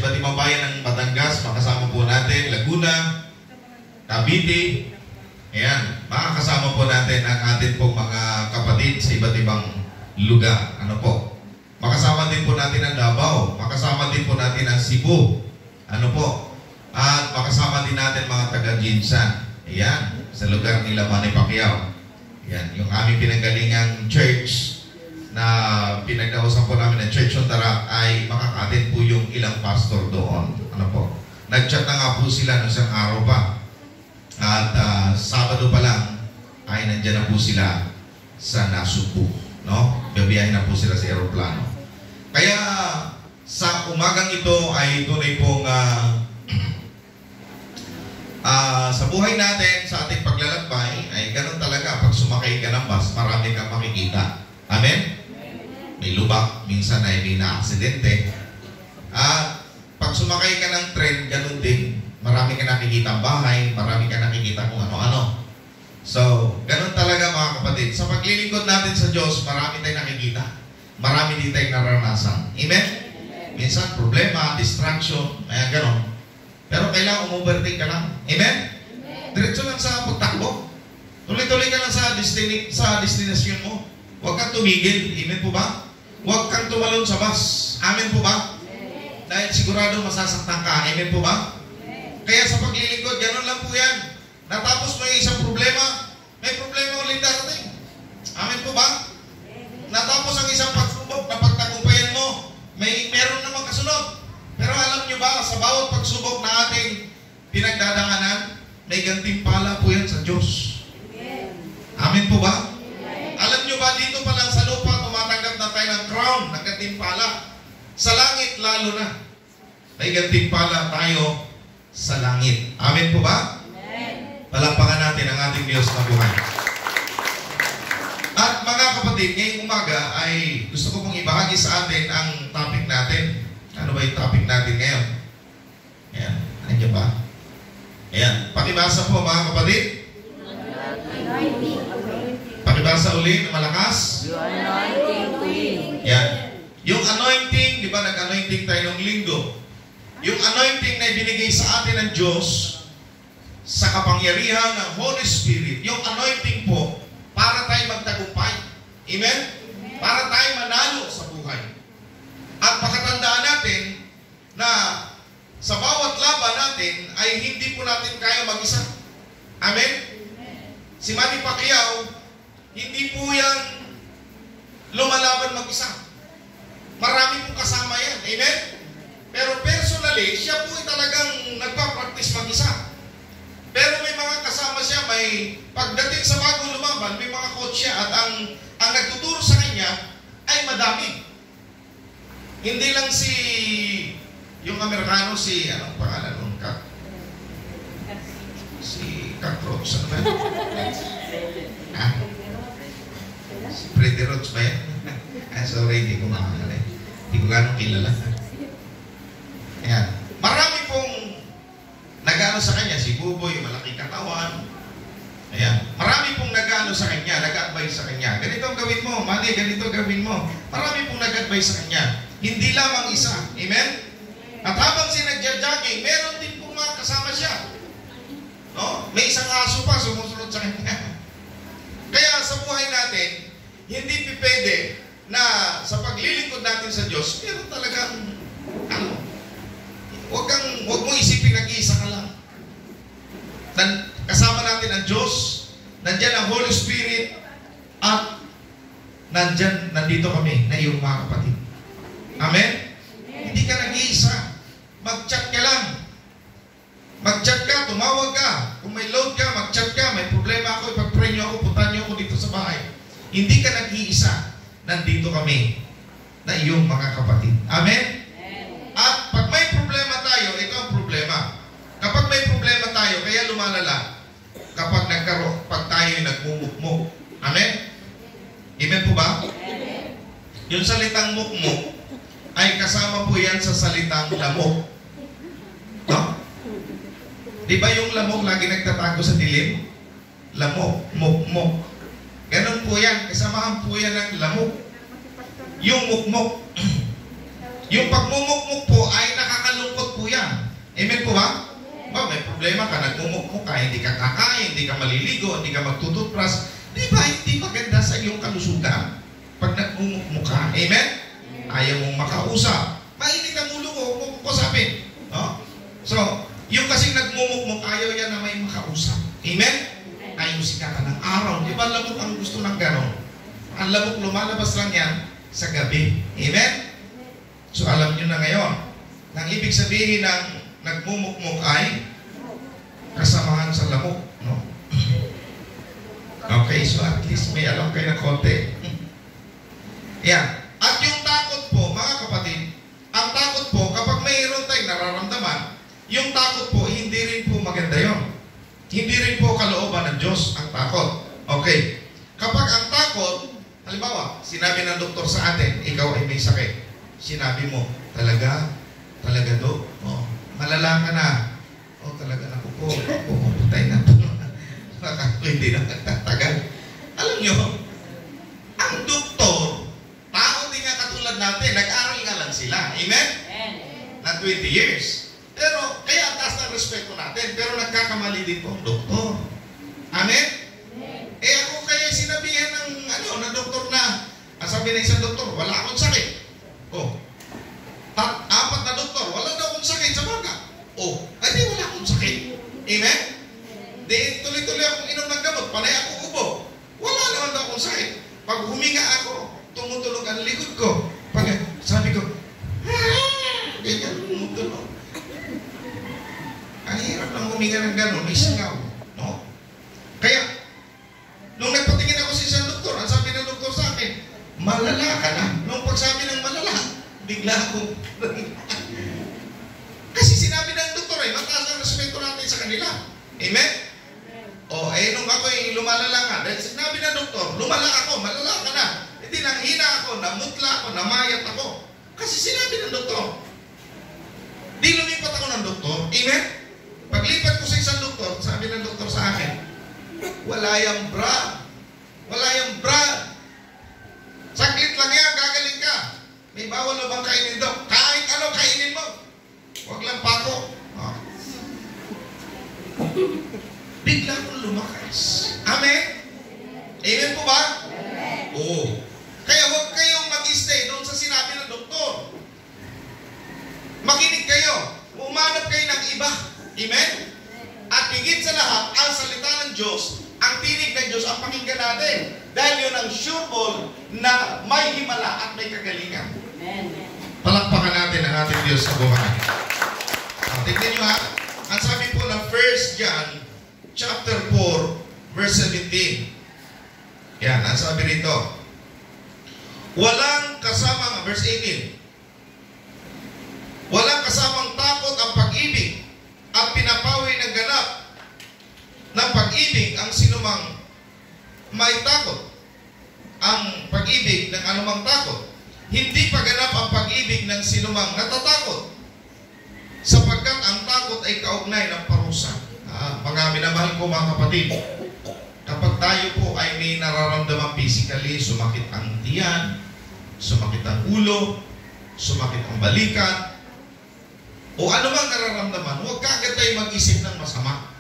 iba't ibang bayan ng Batangas, makasama po natin, Laguna, Cavite. Ayan, makakasama po natin ang atin pong mga kapatid sa iba't ibang lugar. Ano po? Makasama din po natin ang Davao, makasama din po natin ang Cebu. Ano po? At makasama din natin mga taga-Jinsan. Ayan, sa lugar nila Manny Pacquiao. Ayan, yung aming pinanggalingang church na pinagdausan po namin ng Church on Tarak ay makakatin po yung ilang pastor doon. Ano po? Nag-chat na nga po sila noong isang araw pa. At Sabado pa lang ay nandiyan na po sila sa Nasugbu. No? Gabiyahin na po sila sa aeroplano. Kaya sa umagang ito ay tunay pong sa buhay natin, sa ating paglalakbay, ay ganun talaga. Pag sumakay ka ng bus, marami kang makikita. Amen? May lubak, minsan ay may na-aksidente. At pag sumakay ka ng tren, ganun din. Marami ka nakikita ang bahay, marami ka nakikita kung ano-ano. So, ganun talaga mga kapatid. Sa paglilingkod natin sa Diyos, marami tayong nakikita. Marami din tayong naranasan. Amen? Minsan, problema, distraction, ayan, ganun. Pero kailangan umubertake ka lang. Amen? Diretso lang sa pagtakbo. Tuloy-tuloy ka lang sa destinasyon mo. Huwag kang tumigil. Amen po ba? Huwag kang tumalon sa bus. Amen po ba? Dahil sigurado masasaktan ka. Amen po ba? Kaya sa paglilingkod, ganun lang po yan. Natapos mo yung isang problema, may problema ulit darating. Amen po ba? Natapos ang isang pagsubok na pagtagumpayan mo, meron namang kasunod. Pero alam nyo ba, sa bawat pagsubok na ating pinagdadaanan, may gantimpala po yan sa Diyos. Amen po ba? Alam nyo ba, dito pa lang sa lupa, tumatanggap na tayo ng crown, ng gantimpala. Sa langit, lalo na. May gantimpala tayo sa langit. Amen po ba? Amen. Palakpakan natin ang ating Diyos na buhay. At mga kapatid, ngayong umaga ay gusto ko pong ibahagi sa atin ang topic natin. Ano ba yung topic natin ngayon? Ayan. Nandiyan ba? Ayan. Pakibasa po mga kapatid. Pakibasa uli ng malakas. Ayan. Yung anointing, di ba nag-anointing tayo ng linggo? Yung anointing na ibinigay sa atin ng Diyos sa kapangyarihan ng Holy Spirit, yung anointing po para tayo magtagumpay. Amen? Para tayo manalo sa buhay. At pakatandaan natin na sa bawat laban natin ay hindi po natin kaya mag-isa. Amen? Si Manny Pacquiao, hindi po yan lumalaban mag-isa. Marami pong kasama yan. Amen? Pero personally, siya po ay talagang nagpa-practice mag-isa. Pero may mga kasama siya, may pagdating sa bagong lumaban, may mga coach siya at ang nagtuturo sa kanya ay madami. Hindi lang yung Amerikano, anong pangalan nun? Si Cockroach, ano ba? Ha? Si Freddy Roach ba yan? Sorry, hindi ko makakala. Hindi ko gano'ng kilala. Ayan. Marami pong nag-ano sa kanya, si Buboy, malaking katawan. Ayan. Marami pong nag-ano sa kanya, nag-advise sa kanya. Ganito ang gawin mo, Manny, ganito gawin mo. Marami pong nag-advise sa kanya. Hindi lamang isa. Amen? At habang siya nagja-jogging, meron din pong mga kasama siya. No? May isang aso pa sumusunod sa kanya. Kaya sa buhay natin, hindi pipede na sa paglilingkod natin sa Diyos, meron talagang Huwag mo isipin nag-iisa ka lang. Kasama natin ang Diyos, nandyan ang Holy Spirit, at nandito kami na iyong mga kapatid. Amen? Hindi ka nag-iisa. Mag-chat ka lang. Mag-chat ka, tumawag ka. Kung may load ka, mag-chat ka. May problema ako, ipag-pray nyo ako, punta nyo ako dito sa bahay. Hindi ka nag-iisa. Nandito kami na iyong mga kapatid. Amen? At pag may problema tayo, ito ang problema. Kapag may problema tayo, kaya lumalala. Pag tayo nagmumukmuk. Amen? Amen po ba? Amen. Yung salitang mukmuk ay kasama po yan sa salitang lamok. No? Di ba yung lamok lagi nagtatago sa dilim? Lamok, mukmuk. Ganun po yan. Kasamahan po yan ng lamok. Yung mukmuk. Yung pagmumukmuk po ay nakakalungkot Amen po ba? Ba, may problema ka, nagmumukmuk ka, hindi ka kakain, hindi ka maliligo, hindi ka magtututbrush. Di ba, hindi maganda sa iyong kalusugan pag nagmumukmuk ka. Amen? Ayaw mong makausap. Mainit ang ulo ko, huwag mo kusapin. No? So, yung kasing nagmumukmuk, ayaw yan na may makausap. Amen? Ayusin ka ng araw. Di ba lamok ang gusto ng gano'n? Ang lamok lumalabas lang yan sa gabi. Amen? So, alam nyo na ngayon, nang ibig sabihin ng nagmumukmuk ay kasamahan sa lamok. No? Okay, so at least may alam kayo na konti. Yan. At yung takot po, mga kapatid, ang takot po, kapag mayroon tayong nararamdaman, yung takot po, hindi rin po maganda yun. Hindi rin po kalooban ng Diyos ang takot. Okay. Kapag ang takot, halimbawa, sinabi ng doktor sa atin, ikaw ay may sakit. Sinabi mo, talaga do, oh, malala ka na. Oh, talaga na po, pumuputay na po. Hindi na nagtatagal. Alam nyo, ang doktor, tao din nga katulad natin, nag-aral nga lang sila. Amen? Na 20 years. Pero, kaya ang taas ng respeto natin, pero nagkakamali din po ang doktor. Amen? Eh ako kaya sinabihan ng doktor na, ang sabi ng isang doktor, wala akong sakit. Oh, apat na doktor, wala daw akong sakit sa baga. Oh, ay di wala akong sakit. Amen? Di tuloy-tuloy akong inom ng gamot, panay ako ubo. Wala naman daw akong sakit. Pag huminga ako, tumutulog ang likod ko. Pag sabi ko, ganyan, tumutulog. Ang hirap lang huminga ng gano'n, may singaw. No? Kaya, nung nagpatingin ako sa isang doktor, ang sabi ng doktor sa akin, malala ka na. Nung pagsabi ng malala, bigla ako. Kasi sinabi ng doktor ay mataas ang respeto natin sa kanila. Amen? O, nung ako ay lumalala nga, dahil sinabi ng doktor, lumala ako, malala ka na. Hindi nanghina ako, namutla ako, namayat ako. Kasi sinabi ng doktor. Di lumipat ako ng doktor. Amen? Paglipat ko sa isang doktor, sabi ng doktor sa akin, wala yung bra. Wala yung bra. Saglit lang yan, gagaling ka. May bawal na bang kainin daw? Kahit ano, kainin mo. Huwag lang pako. Oh. Bigla kong lumakas. Amen? Amen po ba? Oo. Kaya huwag kayong mag-stay doon sa sinabi ng doktor. Makinig kayo. Umanap kayo ng iba. Amen? At higit sa lahat, ang salita ng Diyos, ang tinig ng Diyos, ang pakinggan natin. Dahil yun ang sure ball na may himala at may kagalingan. Amen. Palakpakan natin ang ating Diyos sa buhay. Tignan nyo ha. Ang sabi po ng 1 John chapter 4 verse 17. Yan, ang sabi rito. Walang kasamang, verse 18. Walang kasamang takot ang pag-ibig at pinapawi ng ganap ng pag-ibig ang sinumang may takot. Ang pag-ibig ng anumang takot. Hindi paganap ang pag-ibig ng sinumang natatakot. Sapagkat ang takot ay kaugnay ng parusa. Mga minamahal ko mga kapatid, kapag tayo po ay may nararamdaman physically, sumakit ang tiyan, sumakit ang ulo, sumakit ang balikat, o ano mang nararamdaman, huwag kaagad tayo mag-isip ng masama.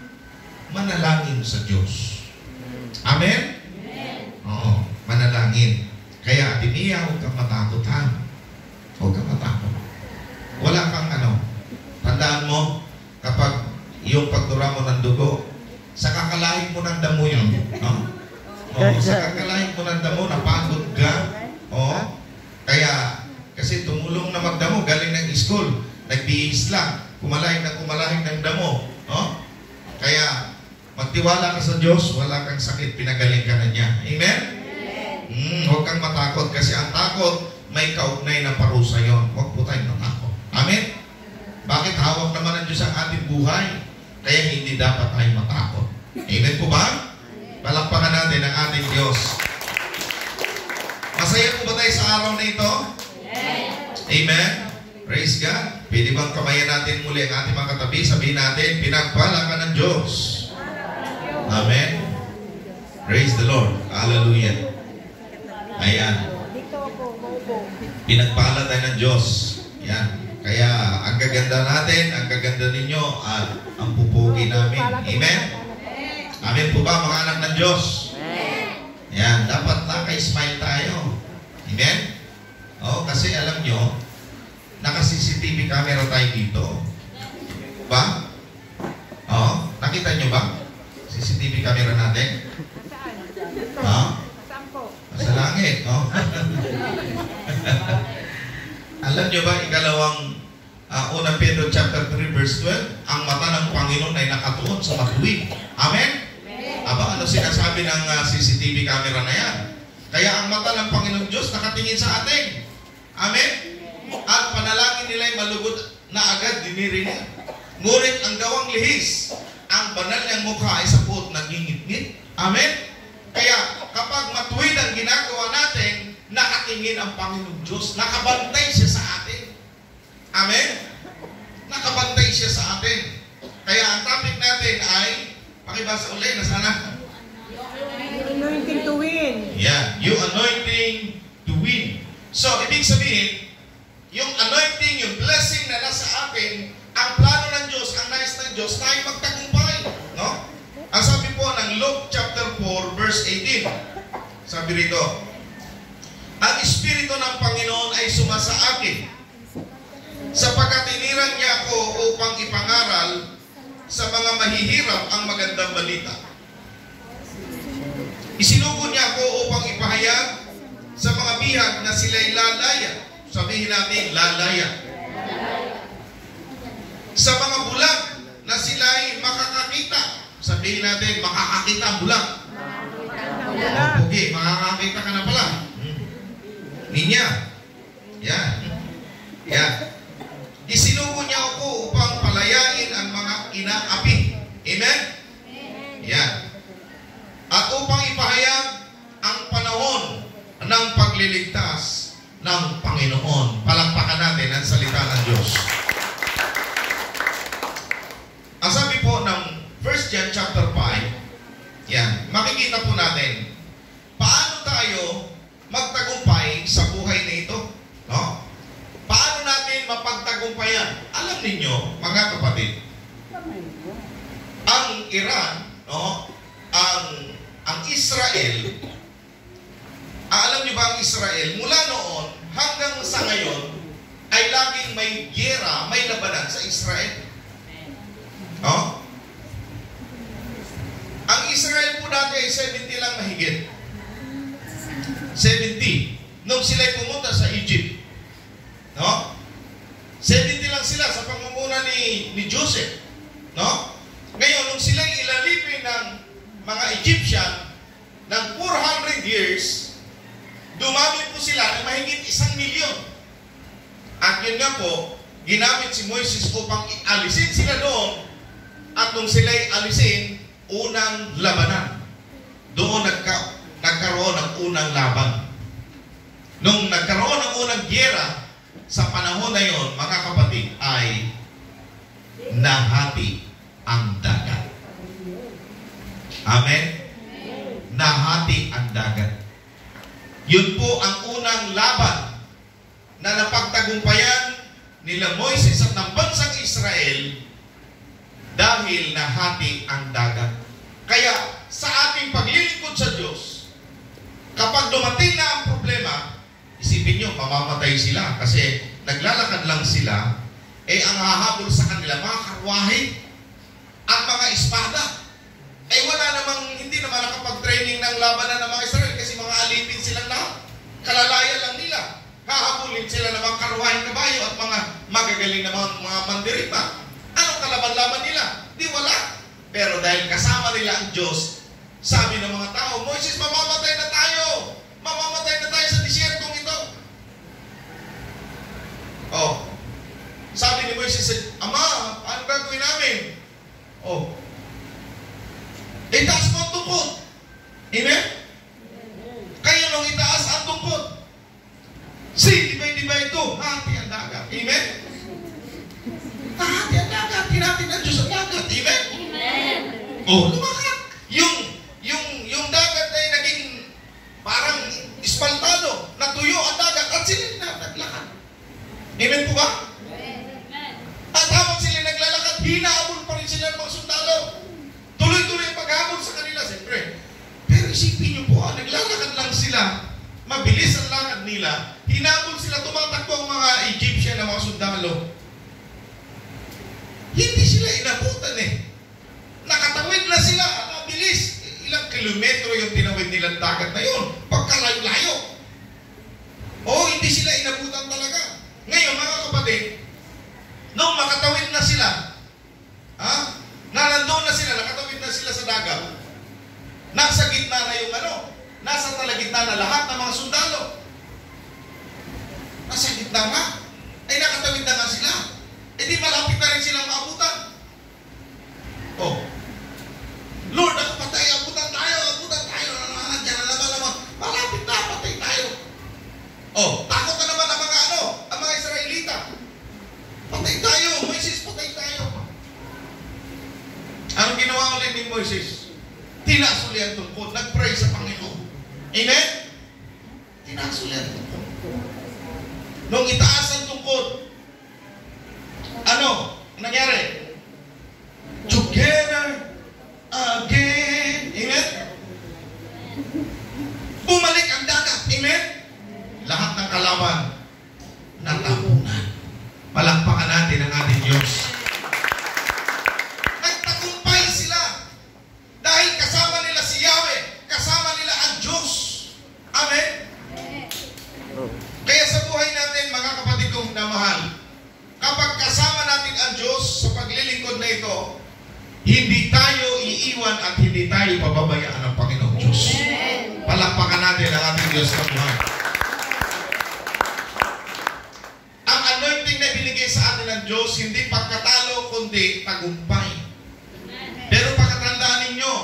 Manalangin sa Diyos. Amen? Oo, manalangin. Kaya, Adiniya, huwag kang matakot ha. Huwag kang matakot. Wala kang tandaan mo, kapag yung pagdura mo ng dugo, sa kakalahin mo ng damo yun. No? Sa kakalahin mo ng damo, napagod ka. Kaya, kasi tumulong na magdamo, galing ng school, nagbihis lang, kumalahin ng damo. Kaya, magtiwala ka sa Diyos, wala kang sakit, pinagaling ka na niya. Amen? Huwag kang matakot kasi ang takot may kaugnay na parusa yon. Huwag po tayong matakot. Amen? Bakit hawak naman ng Diyos ang ating buhay? Kaya hindi dapat tayo matakot. Amen po ba? Palakpakan natin ang ating Diyos. Masaya po ba tayo sa araw na ito? Amen? Praise God. Pwede bang kamayan natin muli ang ating mga katabi? Sabihin natin, pinagpala ka ng Diyos. Amen? Praise the Lord. Hallelujah. Ayan. Pinagpala tayo ng Diyos. Yan. Kaya ang gaganda natin, ang gaganda ninyo, at ang pupugi namin. Amen? Amen po ba mga anak ng Diyos? Yan, dapat naka-smile tayo. Amen? Kasi alam nyo, naka-CCTV camera tayo dito. Ba? Nakita nyo ba? CCTV camera natin? Sa langit, Alam nyo ba, ikalawang unang Pedro chapter 3 verse 12, ang mata ng Panginoon ay nakatuon sa matuwid. Amen? Aba, ano sinasabi ng CCTV camera na yan? Kaya ang mata ng Panginoon Diyos nakatingin sa atin. Amen? At panalangin nila ay malugod na agad dinirinig. Ngunit ang gawang lihis, ang banal niyang mukha ay sa puot nagingit-ngit. Amen? Kaya kapag matuwid ang ginagawa natin, nakatingin ang Panginoon Diyos. Nakabantay siya sa atin. Amen? Nakabantay siya sa atin. Kaya ang topic natin ay, pakibasa ulit, nasana? Anointing to win. Yeah, yung anointing to win. So, ibig sabihin, yung anointing, yung blessing na nasa atin, ang plano ng Diyos, ang nais ng Diyos, tayo magtagumpay. No? Ang sabi po ng Luke chapter 4, verse 18, sabi rito, ang Espiritu ng Panginoon ay sumasa akin, sapagkat inirang niya ako upang ipangaral sa mga mahihirap ang magandang balita. Isinugo niya ako upang ipahayag sa mga bihag na sila'y lalaya. Sabihin natin, lalaya. Sa mga bulag na sila'y makakakita. Sabihin natin, makakakita ang bulag. Okay, makakakita ka na pala. Ninya. Yan. Yan. Isinugo niya ako upang palayain ang mga inaapi. Amen? Yan. At upang ipahayag ang panahon ng pagliligtas ng Panginoon. Palakpakan natin ang salita ng Diyos. Ang sabi po ng 1 John chapter 5, yan, makikita po natin paano tayo magtagumpay sa buhay na ito. No? Paano natin mapagtagumpayan? Alam ninyo, mga kapatid, ang Iran, no, ang Israel, alam niyo ba ang Israel, mula noon hanggang sa ngayon, ay laging may giyera, may labanan sa Israel. No? Ang Israel po dati ay 70 lang mahigit. 70. Nung sila'y pumunta sa Egypt. No? 70 lang sila sa pamumuno ni Joseph. No? Ngayon, nung sila'y ilalipin ng mga Egyptian ng 400 years, dumami po sila ng mahigit 1 milyon. At yun nga po, ginamit si Moises upang alisin sila doon. At nung sila'y alisin, unang labanan. Doon nagkaroon ng unang laban. Nung nagkaroon ng unang giyera, sa panahon na yon, mga kapatid, ay nahati ang dagat. Amen? Nahati ang dagat. Yun po ang unang laban na napagtagumpayan nila Moises at ng bansang Israel dahil nahati ang dagat. Kaya sa ating paglilingkod sa Diyos, kapag dumating na ang problema, isipin nyo, mamamatay sila kasi naglalakad lang sila, ang hahabol sa kanila, mga karwahe at mga espada. Wala namang, hindi naman nakapag-training ng labanan ng mga Israel kasi mga alipin silang lahat. Kalalaya lang nila. Hahabulin sila ng mga karwaheng kabayo at mga magagaling na mga mandirita. Anong kalaban-laban nila? Di wala. Pero dahil kasama nila ang Diyos, sabi ng mga tao, Moises, mamamatay na tayo! Mamamatay na tayo sa disyertong ito. Sabi ni Moises, Ama, ano gagawin namin? Itaas mo ang tungkod. Amen? Kayo nung itaas ang tungkod. Di ba ito? Hati ang dagat. Amen? Hati ang dagat. Hinatin ang Diyos ang dagat. Amen? Amen. Lumakat. Yung dagat ay naging parang ispaltado. Natuyo ang dagat at sila naglakad. Amen po ba? din sila ng mga sundalo. Tuloy-tuloy ang paghabol sa kanila, siyempre. Pero isipin niyo po, naglalakad lang sila, mabilis ang lakad nila, hinabol sila, tumatakbo ang mga Egyptian na mga sundalo. Hindi sila inabutan eh. Nakatawid na sila, mabilis. Ilang kilometro yung tinawid nilang dagat na yun, pagkalayo-layo. Oo, hindi sila inabutan talaga. Ngayon, mga kapatid, nung makatawid na sila, nandun na sila, nakatawid na sila sa dagat, nasa gitna na yung nasa talagitna na lahat ng mga sundalo. Nasa gitna nga, ay nakatawid na nga sila. E di malapit na rin silang maabutan. Oh, Lord, ako patay, abutan tayo, nandiyan na naman, malapit na, patay tayo. Oh, takot na naman ang mga Israelita. Patay tayo, Moises, patay tayo. Anong ginawa ulit ni Moises? Tinasuli ang tungkod, nag-pray sa Panginoon. Amen? Tinasuli ang tungkod. Nung itaas ang tungkod, ano nangyari? Together again. Amen? Bumalik ang dagat. Amen? Lahat ng kalaban natapunan. Palakpakan natin ang ating Diyos. Nagtagumpay sila dahil kasama nila si Yahweh, kasama nila ang Diyos. Amen? Kaya sa buhay natin, mga kapatid kong minamahal, kapag kasama natin ang Diyos sa paglilingkod na ito, hindi tayo iiwan at hindi tayo pababayaan ng Panginoong Diyos. Palakpakan natin ang ating Diyos na buhay. Ang anointing na binigay sa atin ng Diyos, hindi pagkatalo, kundi tagumpay. Pero pagkatandaan ninyo,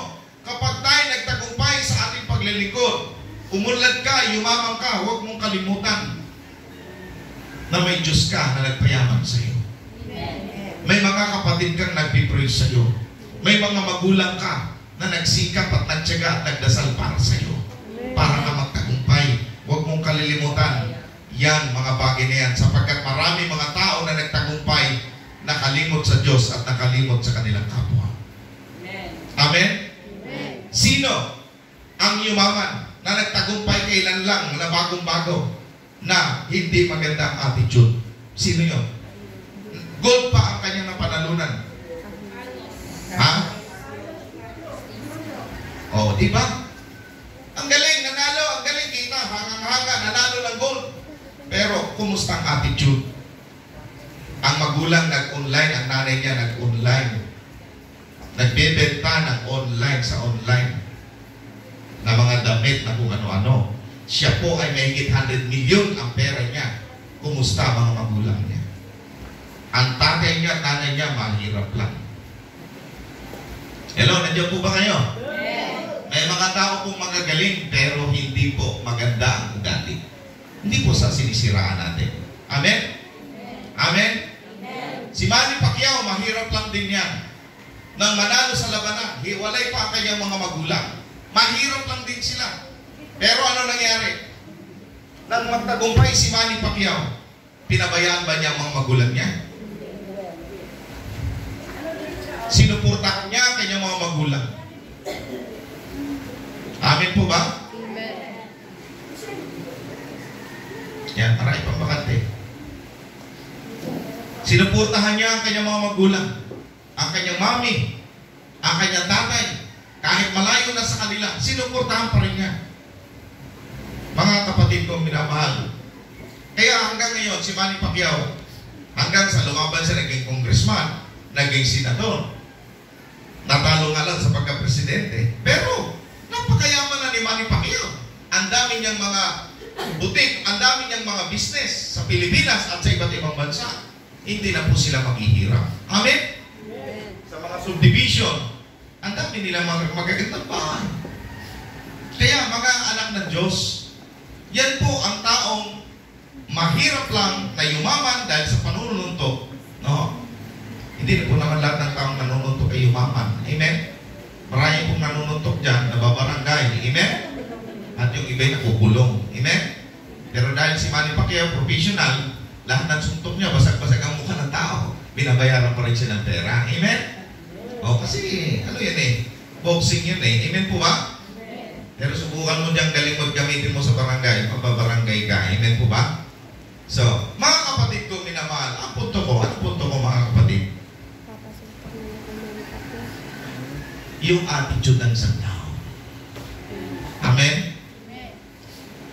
kapag tayo nagtagumpay sa ating paglilingkod, umunlad ka, yumaman ka, huwag mong kalimutan na may Diyos ka na nagpayaman sa iyo. May mga kapatid kang nagpipray sa iyo. May mga magulang ka na nagsikap at nagtiyaga at nagdasal para sa iyo. Para ka magtagumpay. Huwag mong kalilimutan yan, mga bagay na yan. Sapagkat marami mga tao na nagtagumpay, nakalimot sa Diyos at nakalimot sa kanilang kapwa. Amen? Sino ang yumaman na nagtagumpay kailan lang na bagong-bago na hindi maganda ang attitude? Sino yun? Gold pa ang kanyang napanalunan. Ha? Oh, di ba? Ang galing, nanalo, ang galing kita, hangang-hanga, nanalo ng gold. Pero, kumusta ang attitude? Ang magulang nag-online, ang nanay niya nag-online. Nagbebenta ng online sa online na mga damit na kung ano-ano. Siya po ay may higit 100 million ang pera niya. Kumusta mga magulang niya? Ang tatay niya at nanay niya mahirap lang. Hello, nandiyan po ba kayo? May mga tao pong magagaling pero hindi po maganda ang ugali. Hindi po sa sinisiraan natin. Amen? Amen? Si Manny Pacquiao, mahirap lang din yan. Nang manalo sa labanan, hiwalay pa ang kanyang mga magulang. Mahirap lang din sila. Pero ano nangyari? Nang magtagumpay si Manny Pacquiao, pinabayaan ba niya ang mga magulang niya? Sinuportahan niya ang kanyang mga magulang. Amen po ba? Yan, para ipapakante. Sinuportahan niya ang kanyang mga magulang. Ang kanyang mami, ang kanyang tatay, kahit malayo na sa kanila, sinuportahan pa rin niya. Mga kapatid kong minamahal. Kaya hanggang ngayon, si Manny Pacquiao, hanggang sa lumaban siya, naging congressman, naging senador. Natalo nga lang sa pagka-presidente. Pero, napakayaman na ni Manny Pacquiao. Ang dami niyang mga butik, ang dami niyang mga business sa Pilipinas at sa iba't ibang bansa. Hindi na po sila maghihirap. Amen? Sa mga subdivision, ang dami nila magagandang bahay. Kaya mga anak ng Diyos, yan po ang taong mahirap lang na yumaman dahil sa panununtok. No? Hindi na po naman lahat ng taong nanununtok ay yumaman. Amen? Marami pong nanununtok dyan, nababarangay. Amen? At yung iba'y nakukulong. Amen? Pero dahil si Manny Pacquiao professional, lahat ng suntok niya, basag-basag ang mukha ng tao. Binabayaran pa rin siya ng pera. Amen? O, kasi, ano yan eh? Boxing yun eh. Amen po ba? Pero subukan mo diyang galing mo gamitin mo sa barangay. Pagbabarangay ka. Amen po ba? So, mga kapatid ko minamahal, ang punto ko mga kapatid, yung attitude ng isang tao. Amen?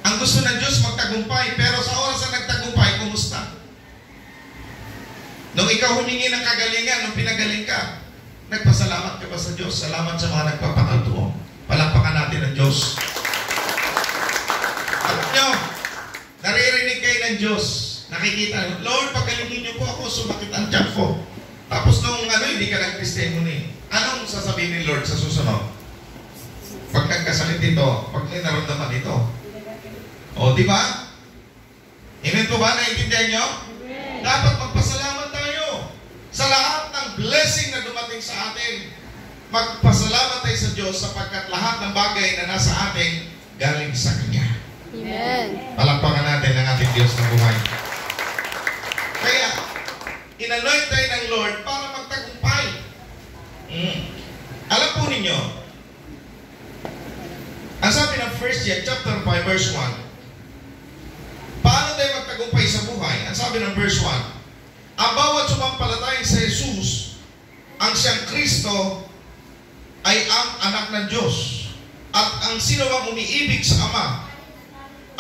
Ang gusto ng Diyos magtagumpay, pero sa oras na nagtagumpay, kumusta? Nung ikaw humingi ng kagalingan, nung pinagaling ka, nagpasalamat ka ba sa Diyos? Salamat sa mga nagpapakaltuo. Palakpakan natin ang Diyos. Alam nyo, naririnig kayo ng Diyos. Nakikita, Lord, pagalingin niyo po ako, sumakit ang tiyan ko. Tapos nung hindi ka nag-testimony, anong sasabihin ni Lord sa susunod? Pag nagkasalit ito, pag may naramdaman ito. O, di ba? Amen po ba? Naintindihan nyo? Dapat magpasalamat tayo sa lahat ng blessing na dumating sa atin. Magpasalamat tayo sa Diyos sapagkat lahat ng bagay na nasa atin galing sa Kanya. Amen. Palakpakan natin ang ating Diyos na buhay. Kaya, inanoint tayo ng Lord para magtagumpay. Alam po ninyo, ang sabi ng 1 John chapter 5 verse 1, paano tayo magtagumpay sa buhay? Ang sabi ng verse 1, ang bawat sumampalataya sa Jesus, ang siyang Kristo, ay ang anak ng Diyos. At ang sino mang umiibig sa Ama,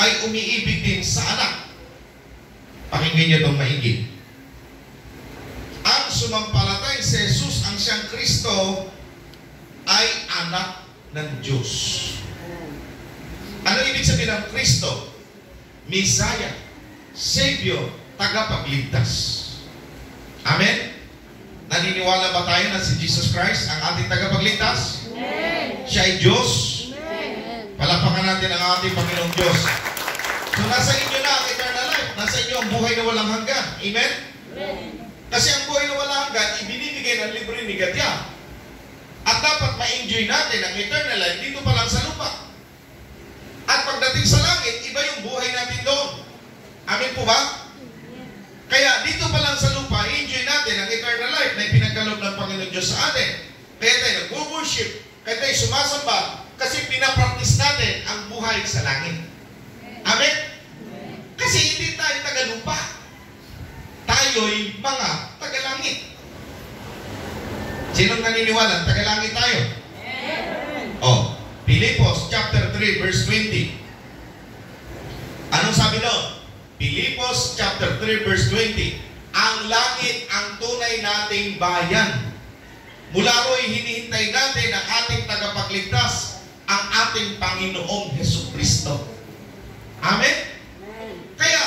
ay umiibig din sa anak. Pakinggan niyo itong maigi. Ang sumampalataya sa Jesus, ang siyang Kristo, ay anak ng Diyos. Ano ibig sabihin ng Kristo? Messiah, Savior, tagapagligtas. Amen? Naniniwala ba tayo na si Jesus Christ ang ating tagapagligtas? Amen. Siya ay Diyos? Amen. Palakpakan natin ang ating Panginoong Diyos. So nasa inyo na ang eternal life. Nasa inyo ang buhay na walang hanggan. Amen? Amen. Kasi ang buhay na walang hanggan, ibinibigay ng libre ni Gadya. At dapat ma-enjoy natin ang eternal life dito pa lang sa lupa. At pagdating sa langit, iba yung buhay natin doon. Amen po ba? Kaya dito pa lang sa lupa, enjoy natin ang eternal life na ipinagkaloob ng Panginoon Diyos sa atin. Kaya tayo nag-worship, kaya tayo sumasamba, kasi pinapractice natin ang buhay sa langit. Amen? Kasi hindi tayo taga-lupa. Tayo'y mga taga-langit. Sinong naniniwala? Taga-langit tayo? Oh, Pilipos chapter 3 verse 20. Anong sabi doon? Pilipos chapter 3 verse 20. Ang langit ang tunay nating bayan. Mula ro'y hinihintay natin ang ating tagapagligtas, ang ating Panginoong Hesukristo. Amen? Kaya,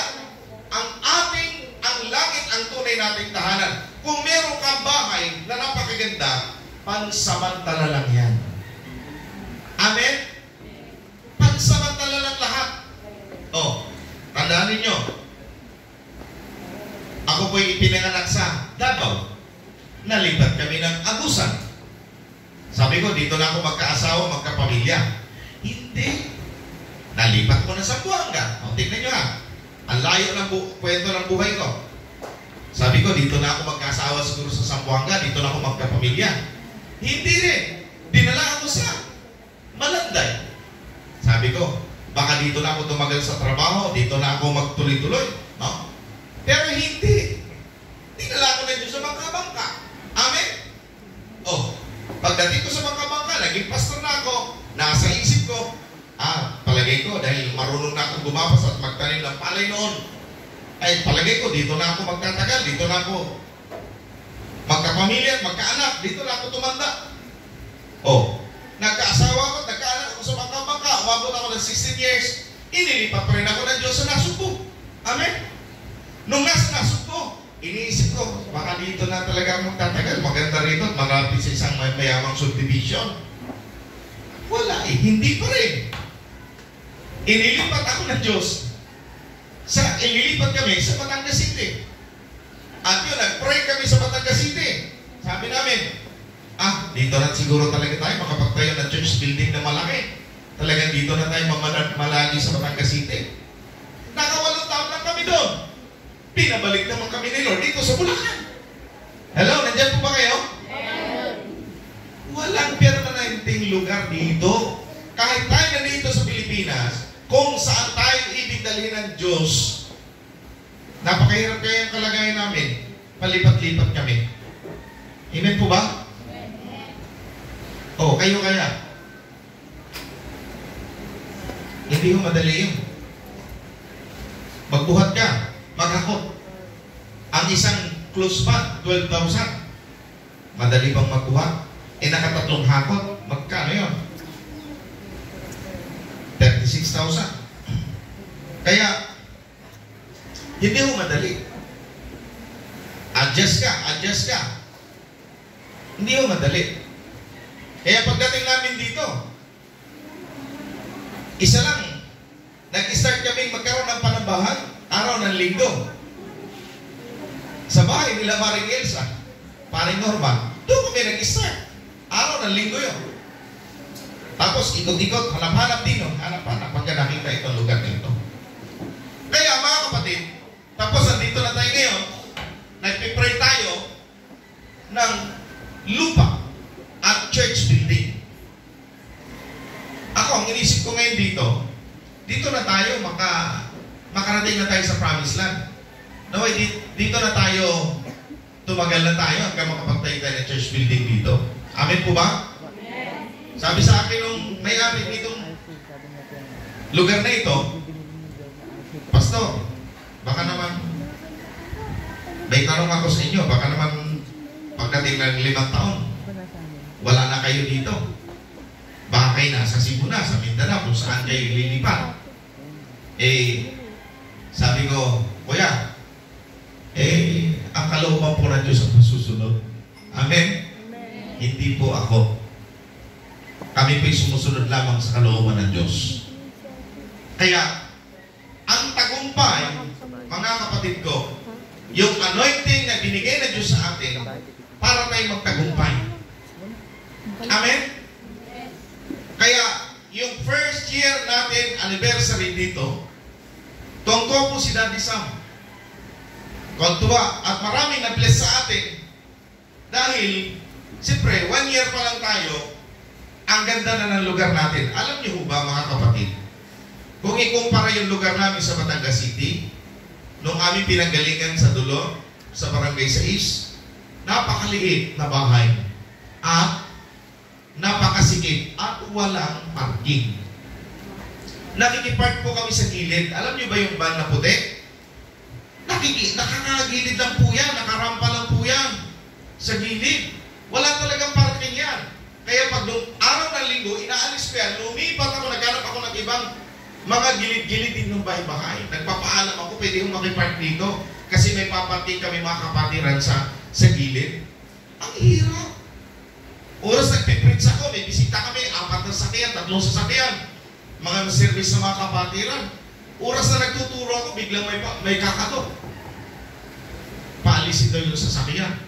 ang langit ang tunay nating tahanan. Kung meron kang bahay na napakaganda, pansamantala lang yan. Amen? Pansamantala lang lahat. Oh, tandaan ninyo, ako po'y ipinanganak sa Davao. Nalipat kami ng Agusan. Sabi ko, dito na ako magkaasawa, magkapamilya. Hindi. Nalipat ko na sa Buanga. O, tignan nyo ha. Ang layo ng kwento ng buhay ko. Sabi ko, dito na ako magkaasawa siguro sa Zamboanga, dito na ako magkapamilya. Hindi rin. Dinala ako sa Malanday. Sabi ko, baka dito na ako tumagal sa trabaho, dito na ako magtuloy-tuloy. No? Pero hindi. Dinala ko na dito sa Bangka-Bangka. Amen? Oh, pagdating ko sa Bangka-Bangka, naging pastor na ako, nasa isip ko, palagay ko, dahil marunong na akong gumapas at magtanim ng palay noon, ay palagay ko, dito na ako magtatagal, dito na ako magkapamilya, magkaanak, dito na ako tumanda. Oh, nagkaasawa ko, nagkaanak ako sa Bangka-Bangka, umabot ako ng 16 years, inilipat pa rin ako ng Diyos sa Nasugbo. Amen? Nung nasa Nasugbo, iniisip ko, baka dito na talaga ako magtatagal, maganda rito, marapit sa isang mayamang subdivision. Wala eh, hindi pa rin. Inilipat ako ng Diyos. Inilipat kami sa Batangas City. At yun, nag-pray kami sa Batangas City. Sabi namin, dito na siguro talaga tayo makapagtayo ng church building na malaki. Talagang dito na tayo malagi sa Batangas City. Nakawalong taon lang kami doon. Pinabalik naman kami ni Lord dito sa Bulacan. Hello, nandiyan po ba kayo? nating lugar dito. Kahit tayo nandito sa Pilipinas, kung saan tayo ibig dalhin ng Diyos, napakahirap kaya ang kalagayan namin. Palipat-lipat kami. Amen po ba? O, kayo kaya? Hindi mo madali yun. Magbuhat ka, maghakot. Ang isang close pad, 12,000. Madali bang magbuhat? Nakatatlong hakot, magkano yun? 36,000. Kaya, hindi mo madali. Adjust ka. Hindi mo madali. Kaya pagdating namin dito, isa lang, nag-start kami magkaroon ng panambahan, araw ng linggo. Sa bahay nila Maring Elsa, Paring Norman, doon kami nag-start. Araw ng linggo yun. Tapos ikot-ikot, hanap-hanap din yun. Hanap-hanap pagka nakita itong lugar nito. Kaya mga kapatid, tapos nandito na tayo ngayon, nagpipray tayo ng lupa at church building. Ako, ang inisip ko ngayon dito na tayo, makarating na tayo sa promised land. No, dito na tayo, tumagal na tayo hanggang makapagtayo tayo ng church building dito. Amen po ba? Amen. Sabi sa akin nung may-ari nitong lugar na ito, Pastor, baka naman, may tanong ako sa inyo, baka naman pagdating ng 5 taon, wala na kayo dito. Baka kayo nasa Cebu na, sa Mindanao, kung saan kayo lilipat. Sabi ko, Kuya, ang kalooban po ng Diyos ang masusunod. Amen? Amen? Hindi po ako. Kami po'y sumusunod lamang sa kalooban ng Diyos. Kaya, ang tagumpay, mga kapatid ko, yung anointing na binigay ng Diyos sa atin, para tayo magtagumpay. Amen? Kaya, yung first year natin, anniversary dito, tungko po si Daddy Sam. Kontuwa, at maraming na-bless sa atin dahil, siyempre, 1 year pa lang tayo, ang ganda na ng lugar natin. Alam niyo ba, mga kapatid, kung ikumpara yung lugar namin sa Batangas City, nung aming pinanggalingan sa Dulo, sa Barangay 6, napakaliit na bahay at napakasikip at walang parking. Nakikipark po kami sa gilid. Alam niyo ba yung van na puti? Nakakagilid lang po yan, nakarampa lang po yan sa gilid. Wala talagang parking yan. Kaya pag nung araw ng linggo, inaalis ko yan, lumipat ako, naghanap ako ng ibang mga gilid-gilid din ng bahay-bahay. Nagpapaalam ako, pwede yung makipark dito kasi may paparking kami mga kapatiran sa gilid. Ang hirap. Oras nagpiprits ako, may bisita kami, 4 na sasakyan, 3 sasakyan. Mga service sa mga kapatiran. Oras na nagtuturo ako, biglang may kakato. Paalisin daw yung sasakyan.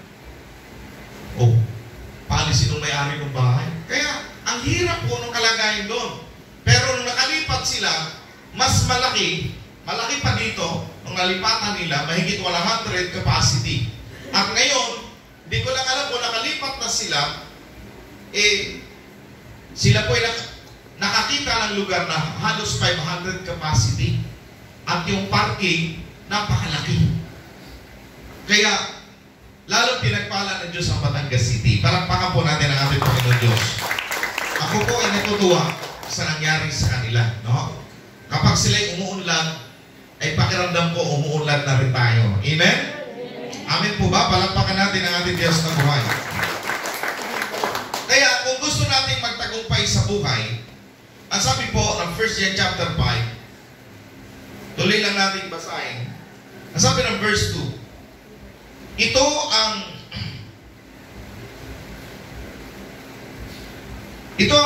Paalisin ng may-ari ng bahay. Kaya, ang hirap po ng kalagayan doon. Pero nung nakalipat sila, mas malaki pa dito, nung nalipatan nila, mahigit 100 capacity. At ngayon, di ko lang alam kung nakalipat na sila, sila po ay nakakita ng lugar na halos 500 capacity. At yung parking, napakalaki. Kaya, lalo pinagpala ng Diyos ang Batangas City. Palakpakan po natin ang ating Panginoon Diyos. Ako po ay natutuwa sa nangyari sa kanila. No? Kapag sila'y umuunlad, ay pakiramdam ko umuunlad na rin tayo. Amen? Amen po ba? Palakpakan natin ang ating Diyos na buhay. Kaya kung gusto nating magtagumpay sa buhay, ang sabi po ng 1 John chapter 5, tuloy lang natin basahin. Ang sabi ng verse 2, ito ang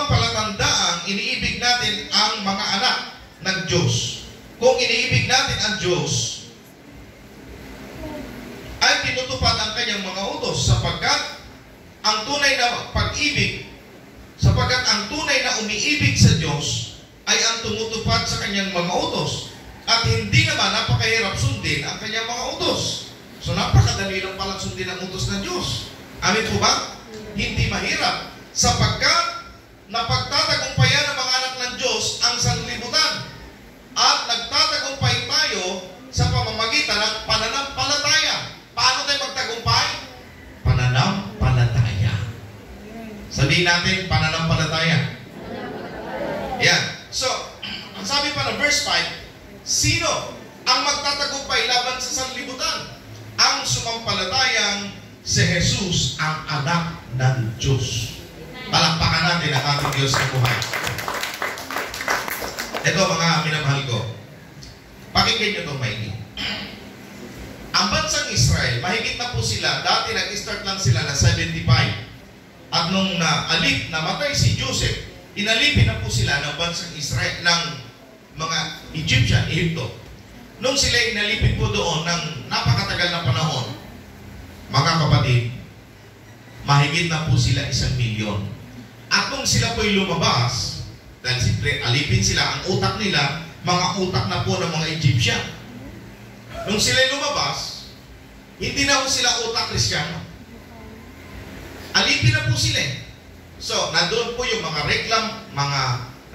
palatandaang iniibig natin ang mga anak ng Diyos. Kung iniibig natin ang Diyos, ay tinutupad ang kanyang mga utos sapagkat ang tunay na pag-ibig, sapagkat ang tunay na umiibig sa Diyos ay ang tumutupad sa kanyang mga utos. At hindi naman napakahirap sundin ang kanyang mga utos. So napakadali lang palang sundin ang utos ng Diyos. Amin po ba? Hindi mahirap. Sapagkat na pagtatagumpayan ng mga anak ng Diyos ang sanlibutan. At nagtatagumpay tayo sa pamamagitan ng pananampalataya. Paano tayo magtagumpay? Pananampalataya. Sabihin natin, pananampalataya. Yan. So, ang sabi pa ng verse 5, sino ang magtatagumpay laban sa sanlibutan? Ang sumampalatayang si Jesus ang anak ng Diyos. Palakpakan natin ang ating Diyos na buhay. Ito mga minamahal ko, pakinggan nyo itong maigi. Ang bansang Israel, mahigit na po sila, dati nag-start lang sila na 75. At nung namatay si Joseph, inalipin na po sila ng bansang Israel, ng mga Egyptian, Egypto. Nung sila inalipin po doon ng napakatagal na panahon, mga kapatid, mahigit na po sila 1 milyon. At nung sila po'y lumabas, dahil siyempre alipin sila, ang utak nila, mga utak na po ng mga Egyptian. Nung sila'y lumabas, hindi na po sila utak Kristiyano. Alipin na po sila. So, nandoon po yung mga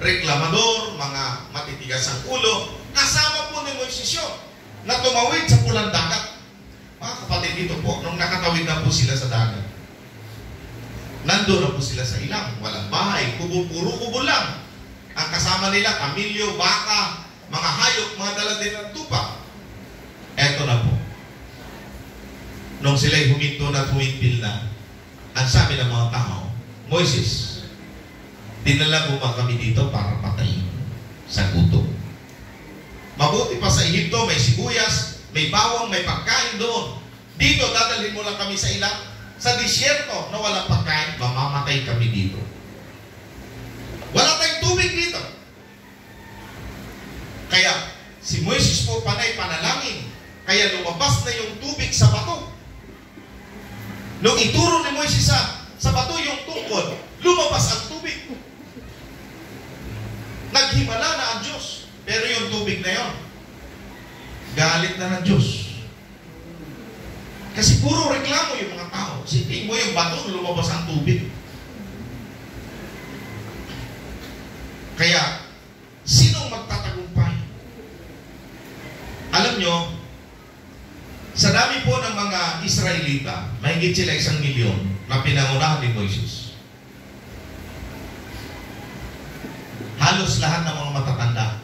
reklamador, mga matitigas ang ulo, kasama po ni Moises yun, na tumawid sa pulang dagat. Mga kapatid dito po, nung nakatawid na po sila sa dagat, nandoon na po sila sa ilang, walang bahay, puro kubo lang. Ang kasama nila, kamilyo, baka, mga hayop, mga dala din ng tupa. Eto na po. Nung sila'y huminto na at humintil na, ang sabi ng mga tao, Moises, dinala mo ba kami dito para patayin sa gutom? Mabuti pa sa Egypto, may sibuyas, may bawang, may pagkain doon. Dito, dadalhin mo lang kami sa ilang, sa disyerto na walang pagkain, mamamatay kami dito. Wala tayong tubig dito. Kaya, si Moises po panay panalangin. Kaya lumabas na yung tubig sa bato. Nung ituro ni Moises sa bato yung tungkod, lumabas ang tubig. Naghimala na ang Diyos. Pero yung tubig na yon, galit na ng Diyos. Kasi puro reklamo yung mga tao. Sipin mo yung bato, lumabas ang tubig. Kaya, sinong magtatagumpay? Alam nyo, sa dami po ng mga Israelita, mahigit sila 1 milyon na pinangunahan ni Moises. Halos lahat ng mga matatanda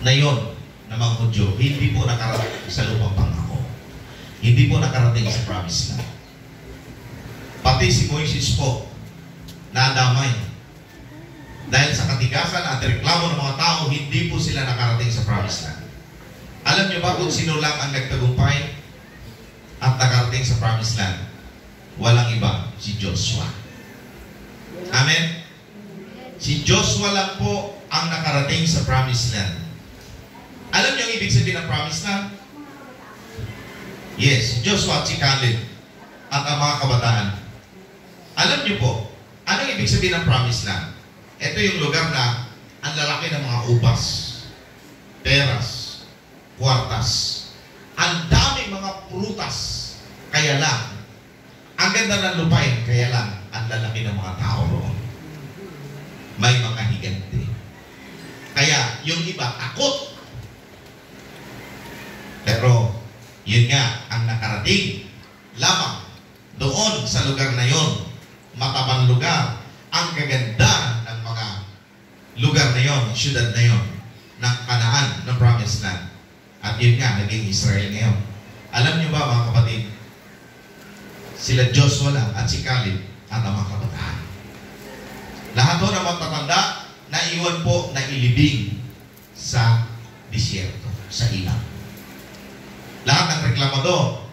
na yon na mga Hudyo, hindi po nakarating sa lupang pangako. Hindi po nakarating sa promised land. Pati si Moises po, nadamay. Dahil sa katigasan at reklamo ng mga tao, hindi po sila nakarating sa promised land. Alam niyo ba kung sino lang ang nagtagumpay at nakarating sa promised land? Walang iba, si Joshua. Amen? Si Joshua lang po ang nakarating sa promised land. Alam niyo ang ibig sabihin ng promised land? Yes, Joshua at si Caleb at ang mga kabataan. Alam niyo po, anong ibig sabihin ng promised land? Ito yung lugar na ang lalaki ng mga ubas, peras, kwartas, ang daming mga prutas, kaya lang, ang ganda ng lupain, kaya lang, ang lalaki ng mga tao roon. May mga higante. Kaya, yung iba, takot. Pero, yun nga, ang nakarating lamang doon sa lugar na yon, matabang lugar, ang kaganda ng mga lugar na yon, syudad na yon, ng Kanaan, ng Promised Land. At yun nga, naging Israel ngayon. Alam niyo ba mga kapatid, sila Joshua lang at si Caleb at ang mga kabataan. Lahat po ng matatanda, naiwan po na ilibing sa disyerto, sa ilang. Lahat ng reklamador,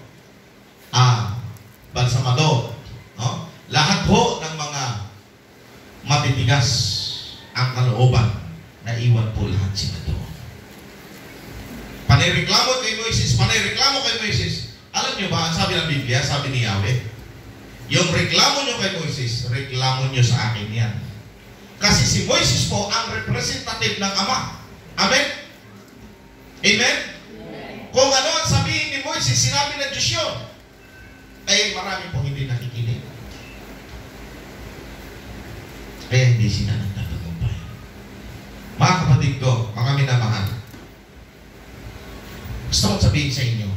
balsamador, no? Lahat po ng mga matitigas ang kalooban, naiwan po lahat sila doon. Panireklamo kay Moises, alam niyo ba, ang sabi ng Biblia, sabi ni Yahweh, yung reklamo niyo kay Moises, reklamo niyo sa akin yan. Kasi si Moises po ang representative ng Ama. Amen? Amen? Kung ano ang sabihin ni Moises, sinabi ng Diyos yun, ay marami po hindi nakikinig. hindi sila nagtatagumpay. Mga kapatid ko, mga minamahal, gusto kong sabihin sa inyo,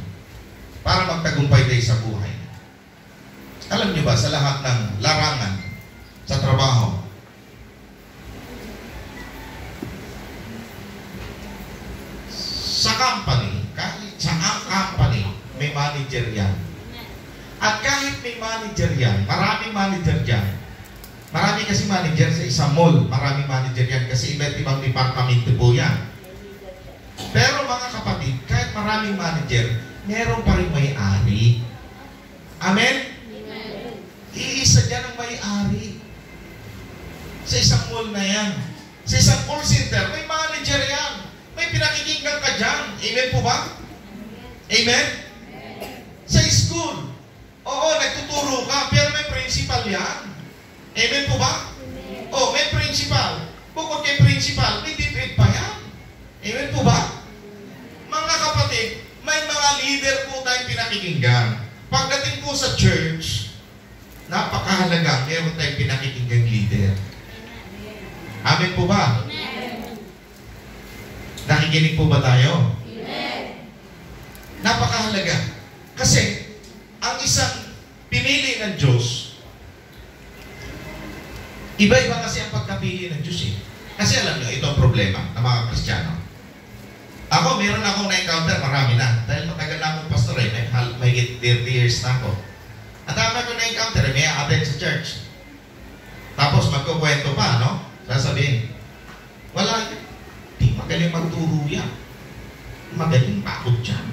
para magtagumpay kayo sa buhay. Alam niyo ba, sa lahat ng larangan, sa trabaho, sa company, kahit sa company, may manager yan. At kahit may manager yan, maraming manager yan. Marami kasi manager sa isang mall, maraming manager yan kasi iba't ibang departamento po yan. Pero mga kapatid, kahit maraming manager, meron pa rin may-ari. Amen? Iisa dyan ang may-ari. Sa isang mall na yan. Sa isang call center, may manager yan. May pinakikinggan ka dyan. Amen po ba? Amen? Sa school, oo, nagtuturo ka, pero may principal yan. Amen po ba? Oo, may principal. Bukod kay principal, may DepEd pa yan. Amen po ba? Mga kapatid, may mga leader po tayong pinakikinggan. Pagdating po sa church, napakahalaga, meron tayong pinakikinggan leader. Amen po ba? Nakikinig po ba tayo? Napakahalaga. Kasi, ang isang pinili ng Diyos, iba-iba kasi ang pagkapili ng Diyos eh. Kasi alam nyo, ito ang problema ng mga Kristiyano. Ako, meron akong na-encounter, marami na. Dahil matagal na akong pastor eh, may 30 years na ako. Ang dami akong na-encounter eh, may attend sa church. Tapos magkukwento pa, no? Sasabihin, wala, di magaling magturo yan. Magaling bakot dyan.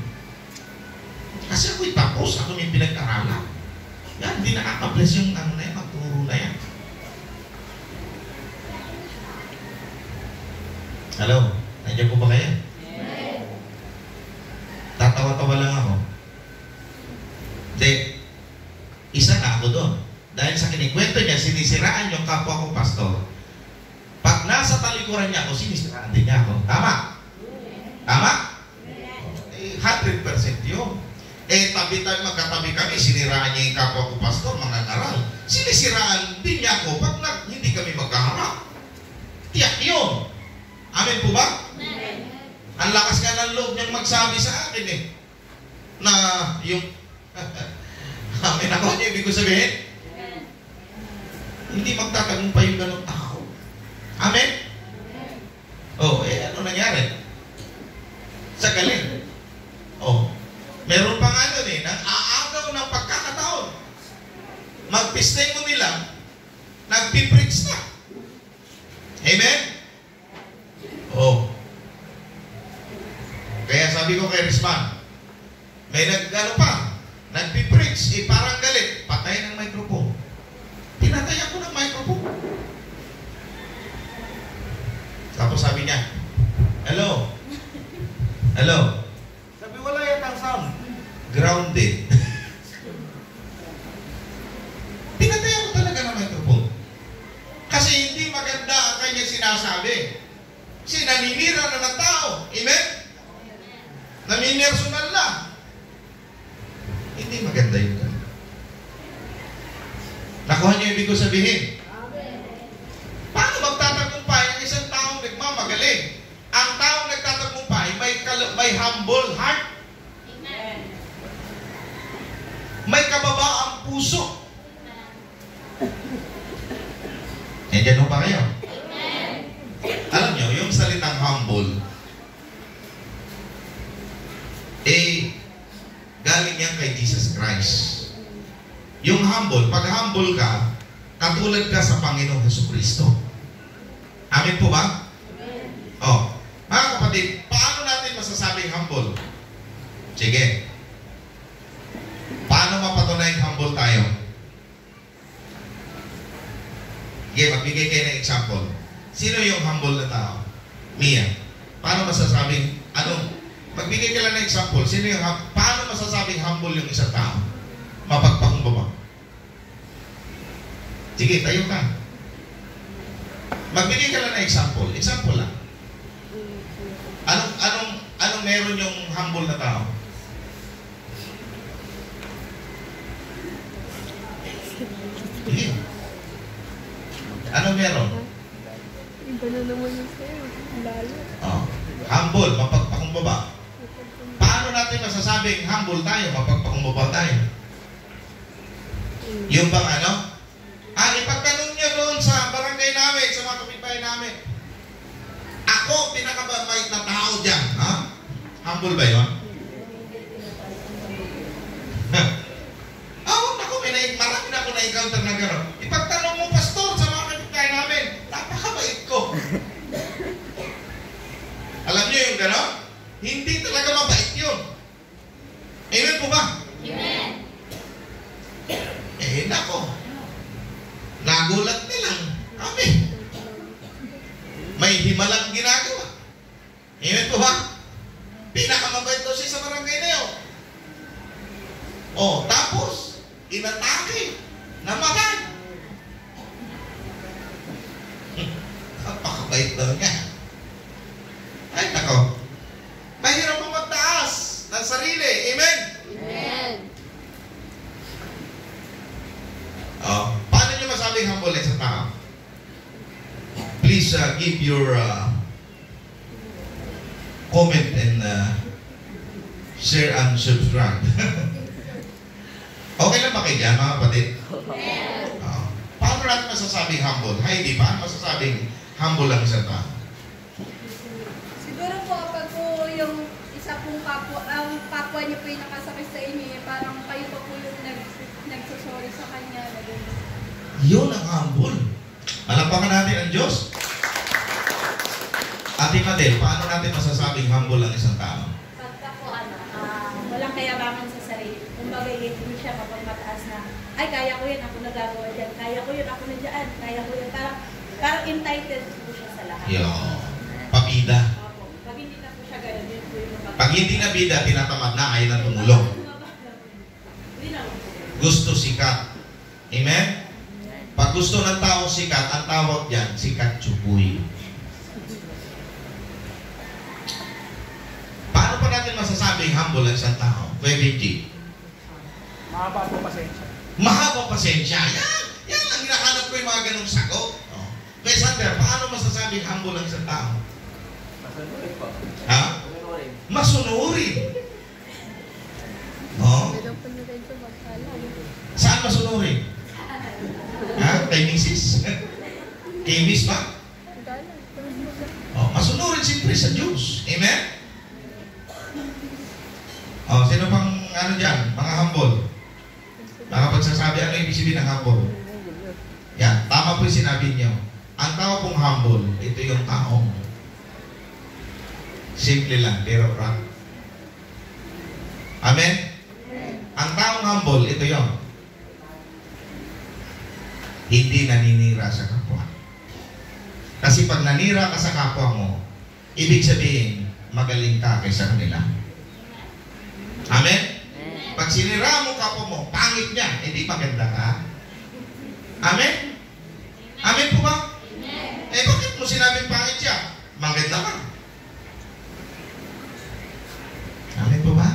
Kasi ako'y tapos, ako may pinag-aralan. Yan, hindi nakaka-bless yung ano na yan, magturo na yan. Hello? Nandiyan po ba kayo? Tatawa-tawa lang ako. Hindi. Isa na ako doon. Dahil sa kinikwento niya, sinisiraan yung kapwa ko pastor. Pag nasa talikuran niya ako, sinisiraan din niya ako. Tama? Tama? 100% yun. Tabi-tabi, magkatabi kami, siniraan niya yung kapwa ko pastor, mga aral. Sinisiraan din niya ako pag hindi kami magkaharap. Tiyak yun. Amen po ba? Amen. Ang lakas nga ng loob niyang magsabi sa akin eh. Na yung amen ako niya, ibig ko sabihin? Amen. Hindi magtatagumpay yung ganong tao. Amen? Amen. Oh, ano nangyari? Sa galing. Oh, meron pa nga doon eh, nag-aagaw ng pagkakataon. Mag-pistay mo nila, nag-piprix na. Amen? Oh. Kaya sabi ko kay Rizman, may nagpiprix, parang galit, patay ng microphone. Pinatay ako ng microphone. Tapos sabi niya, hello? Hello? Sabi, wala yatang sound. Grounded. Pinatay ako talaga ng microphone. Kasi hindi maganda ang kanya sinasabi. Kasi naninira na ng tao. Amen? Naminersonal na. Hindi maganda yun. Nakuha niyo ibig ko sabihin? Paano magtatagumpay ang isang taong nagmamagaling? Ang taong nagtatagumpay may humble heart. May kababaang puso. Nandiyan ba kayo? Alam nyo, yung salitang humble, galing yan kay Jesus Christ. Yung humble, pag humble ka, katulad ka sa Panginoong Jesucristo. Amen po ba? Oh, mga kapatid, paano natin masasabing humble? Sige. Paano mapatunay humble tayo? Sige, magbigay kayo ng example. Sino yung humble na tao? Mia. Paano masasabing, magbigay ka lang ng example. Sino yung, paano masasabing humble yung isang tao? Mapagpakumbaba. Sige, tayo ka. Magbigay ka lang ng example. Example lang. Anong meron yung humble na tao? Sige. Anong meron? na naman yun sa'yo. Lalo. Oh. Humble, mapagpakumbaba. Paano natin masasabing humble tayo, mapagpakumbaba tayo? Yung bang ano? Ipagtanong niyo doon sa barangay namin, sa mga kapitbahay namin. Ako, pinakabait na tao dyan. Ha? Humble ba yun? Marami na ako na-encounter na gano'n. Ipagtanong mo, pastor, sa mga kapitbahay namin, napakabait ko. Alam niyo yung gano'n? Hindi talaga mabait yun. Amen po ba? Amen. Nako. Nagulat na lang. Amen. May himalang ginagawa. Amen po ba? Pinakamabait daw siya sa barangay na yun. Oh, tapos, inatake, namatay. Napakabait daw niya. Ay, nako. Mahirap mo magtaas ng sarili. Amen? Amen. Oh, paano nyo masabing humble sa tao? Please give your comment and share and subscribe. Okay lang ba kayo dyan, mga kapatid? Paano natin masasabing humble? Heidi, paano masasabing humble lang sa tao? Siguro po kapag po yung isa pong kapwa, ang kapwa niyo po yung nakasakit sa inyo, parang kayo pa po yung nagsasorry sa kanya. Yun ang humble. Malapakan natin ang Diyos. Ate Madel, paano natin masasabing humble ang isang tao? Pagka po walang kayabangan sa sarili. Kumbaga, hindi siya kapag mataas na, ay, kaya ko yan, ako nagagawa dyan. Kaya ko yun, ako na dyan. Kaya ko yun. Parang entitled po siya sa lahat. Yo, pabida. Pag hindi na po siya ganun, yun po yung Pag hindi na bida, tinatamad na, ayaw na tumulong. Gusto sikat. Amen? Pag gusto ng tao sikat, ang tawag dyan, sikat tsupuy. Paano pa natin masasabing humble ang isang tao? Kuya Benji. Mahaba po pasensya. Mahabang pasensya. Yan ang hinahanap ko yung mga ganong sagot. Oh. Kuya Sander, paano masasabing humble ang isang tao? Masunurin po. Ha? Masunurin. Masunurin. Oh. Pero pa na rin sa magkala. Saan masunurin? Ha? Kay Mrs.? Kay Miss ba? Oh, masunurin siyempre sa Diyos. Amen? Oh, sino pang ano dyan? Mga humble. Nakapagsasabi, ano ibig sabihin ng humble? Yan, tama po yung sinabi niyo. Ang tao pong humble, ito yung taong simple lang, pero rock. Amen? Ang taong humble, ito yung hindi naninira sa kapwa. Kasi pag nanira ka sa kapwa mo, ibig sabihin, magaling ka kaysa kanila. Amen? Pag sinira mo kapwa mo, pangit niya, hindi maganda ka. Amen? Amen po ba? Bakit mo sinabing pangit siya? Maganda ka. Amen po ba?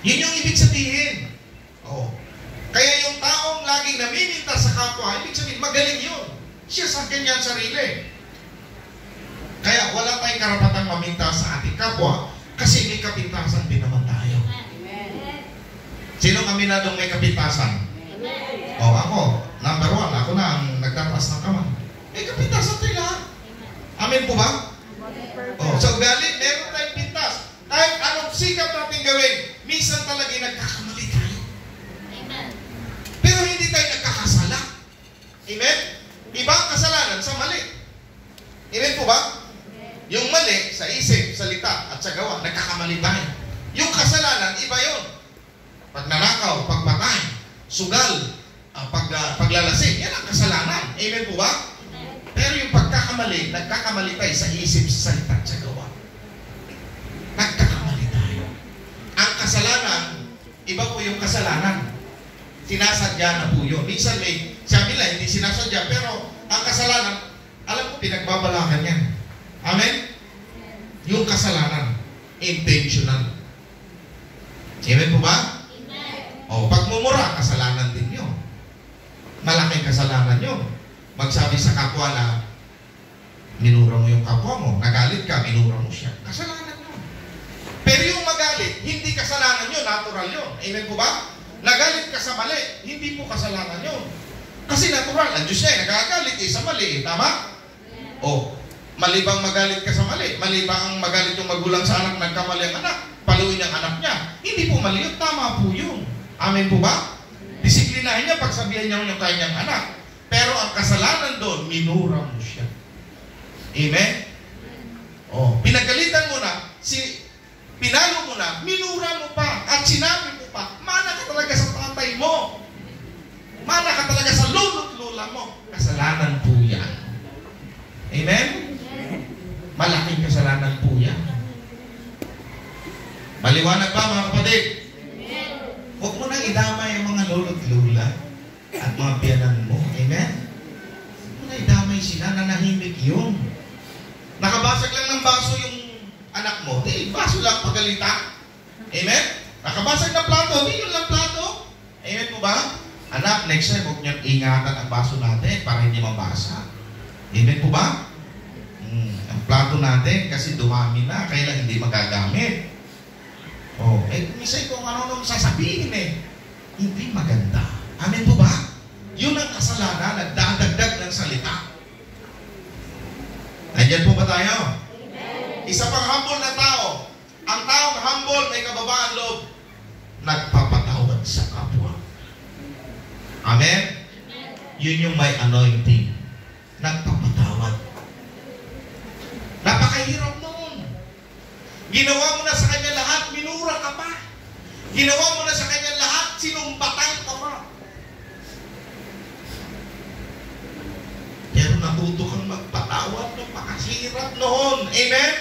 Yun yung ibig sabihin. Oh. Kaya yung taong laging namiminta sa kapwa, ibig sabihin, magaling yun. Siya sa kanyang sarili. Kaya wala tayong karapatang maminta sa ating kapwa kasi may kapintasan din naman tayo. Sino kami na doon may kapintasan? Oh, ako. Number 1, ako na ang nagtataas ng kamay. May kapintasan tayo lahat. Amen po ba? Oh, sa ugali, meron tayong pintas. Kahit anong sikap natin gawin, minsan talaga nagkakamali tayo. Pero hindi tayo nagkakasala. Amen? Iba ang kasalanan sa mali. Amen po ba? Yung mali sa isip, salita, at sa gawa, nagkakamali tayo. Yung kasalanan, iba yun. Pagnanakaw, pagpatay, sugal, paglalasing, yan ang kasalanan. Amen po ba? Pero yung pagkakamali, nagkakamali tayo sa isip, sa salita, at sa gawa. Nagkakamali tayo. Ang kasalanan, iba po yung kasalanan. Sinasadya na po yun. Minsan may, sabi nila, hindi sinasadya, pero ang kasalanan, alam ko, pinagbabalakan yan. Amen? Yung kasalanan, intentional. Amen po ba? O, pagmumura, kasalanan din yun. Malaking kasalanan yun. Magsabi sa kapwa na minura mo yung kapwa mo. Nagalit ka, minura mo siya. Kasalanan yun. Pero yung magalit, hindi kasalanan yun, natural yun. Amen po ba? Nagalit ka sa mali, hindi po kasalanan yun. Kasi natural, ang Diyos niya, nagagalit sa mali. Tama? O, mali bang magalit ka sa mali? Mali ba ang magalit yung magulang sa anak, nagkamali ang anak? Paluin ang anak niya. Hindi po mali yun, tama po yun. Amen po ba? Disiplinahin niya, pagsabihan niya yung kanyang anak. Pero ang kasalanan doon, minura mo siya. Amen? O, pinagalitan mo na, pinalo mo na, minura mo pa, at sinabi mo pa, mana ka talaga sa tatay mo. Mana ka talaga sa lolo't lola mo. Kasalanan po yan. Amen? Malaking kasalanan po yan. Maliwanag ba mga kapatid? Huwag mo nang idamay ang mga lolo't lola at mga biyanan mo. Amen? Huwag mo na idamay sila, nanahimik yun. Nakabasag lang ng baso yung anak mo, baso lang pagalita. Amen? Nakabasag ng plato, yun lang plato. Amen po ba? Anak, next time, huwag niyo ingatan ang baso natin para hindi mabasa. Amen po ba? Ang plato natin, kasi dumami na, kaya lang hindi magagamit. Minsan kung ano nung sasabihin hindi maganda. Amen po ba? Yun ang kasalanan, nagdadagdag ng salita. Nandiyan po ba tayo? Isa pang humble na tao. Ang taong humble, may kababaan loob, nagpapatawad sa kapwa. Amen? Yun yung may anointing. Nagpapatawad. Napakahirap noon. Ginawa mo na sa kanya lahat, minura ka pa. Ginawa mo na sa kanya lahat, sinumbatan ka pa. Pero natuto kang magpatawad, napakahirap noon. Amen?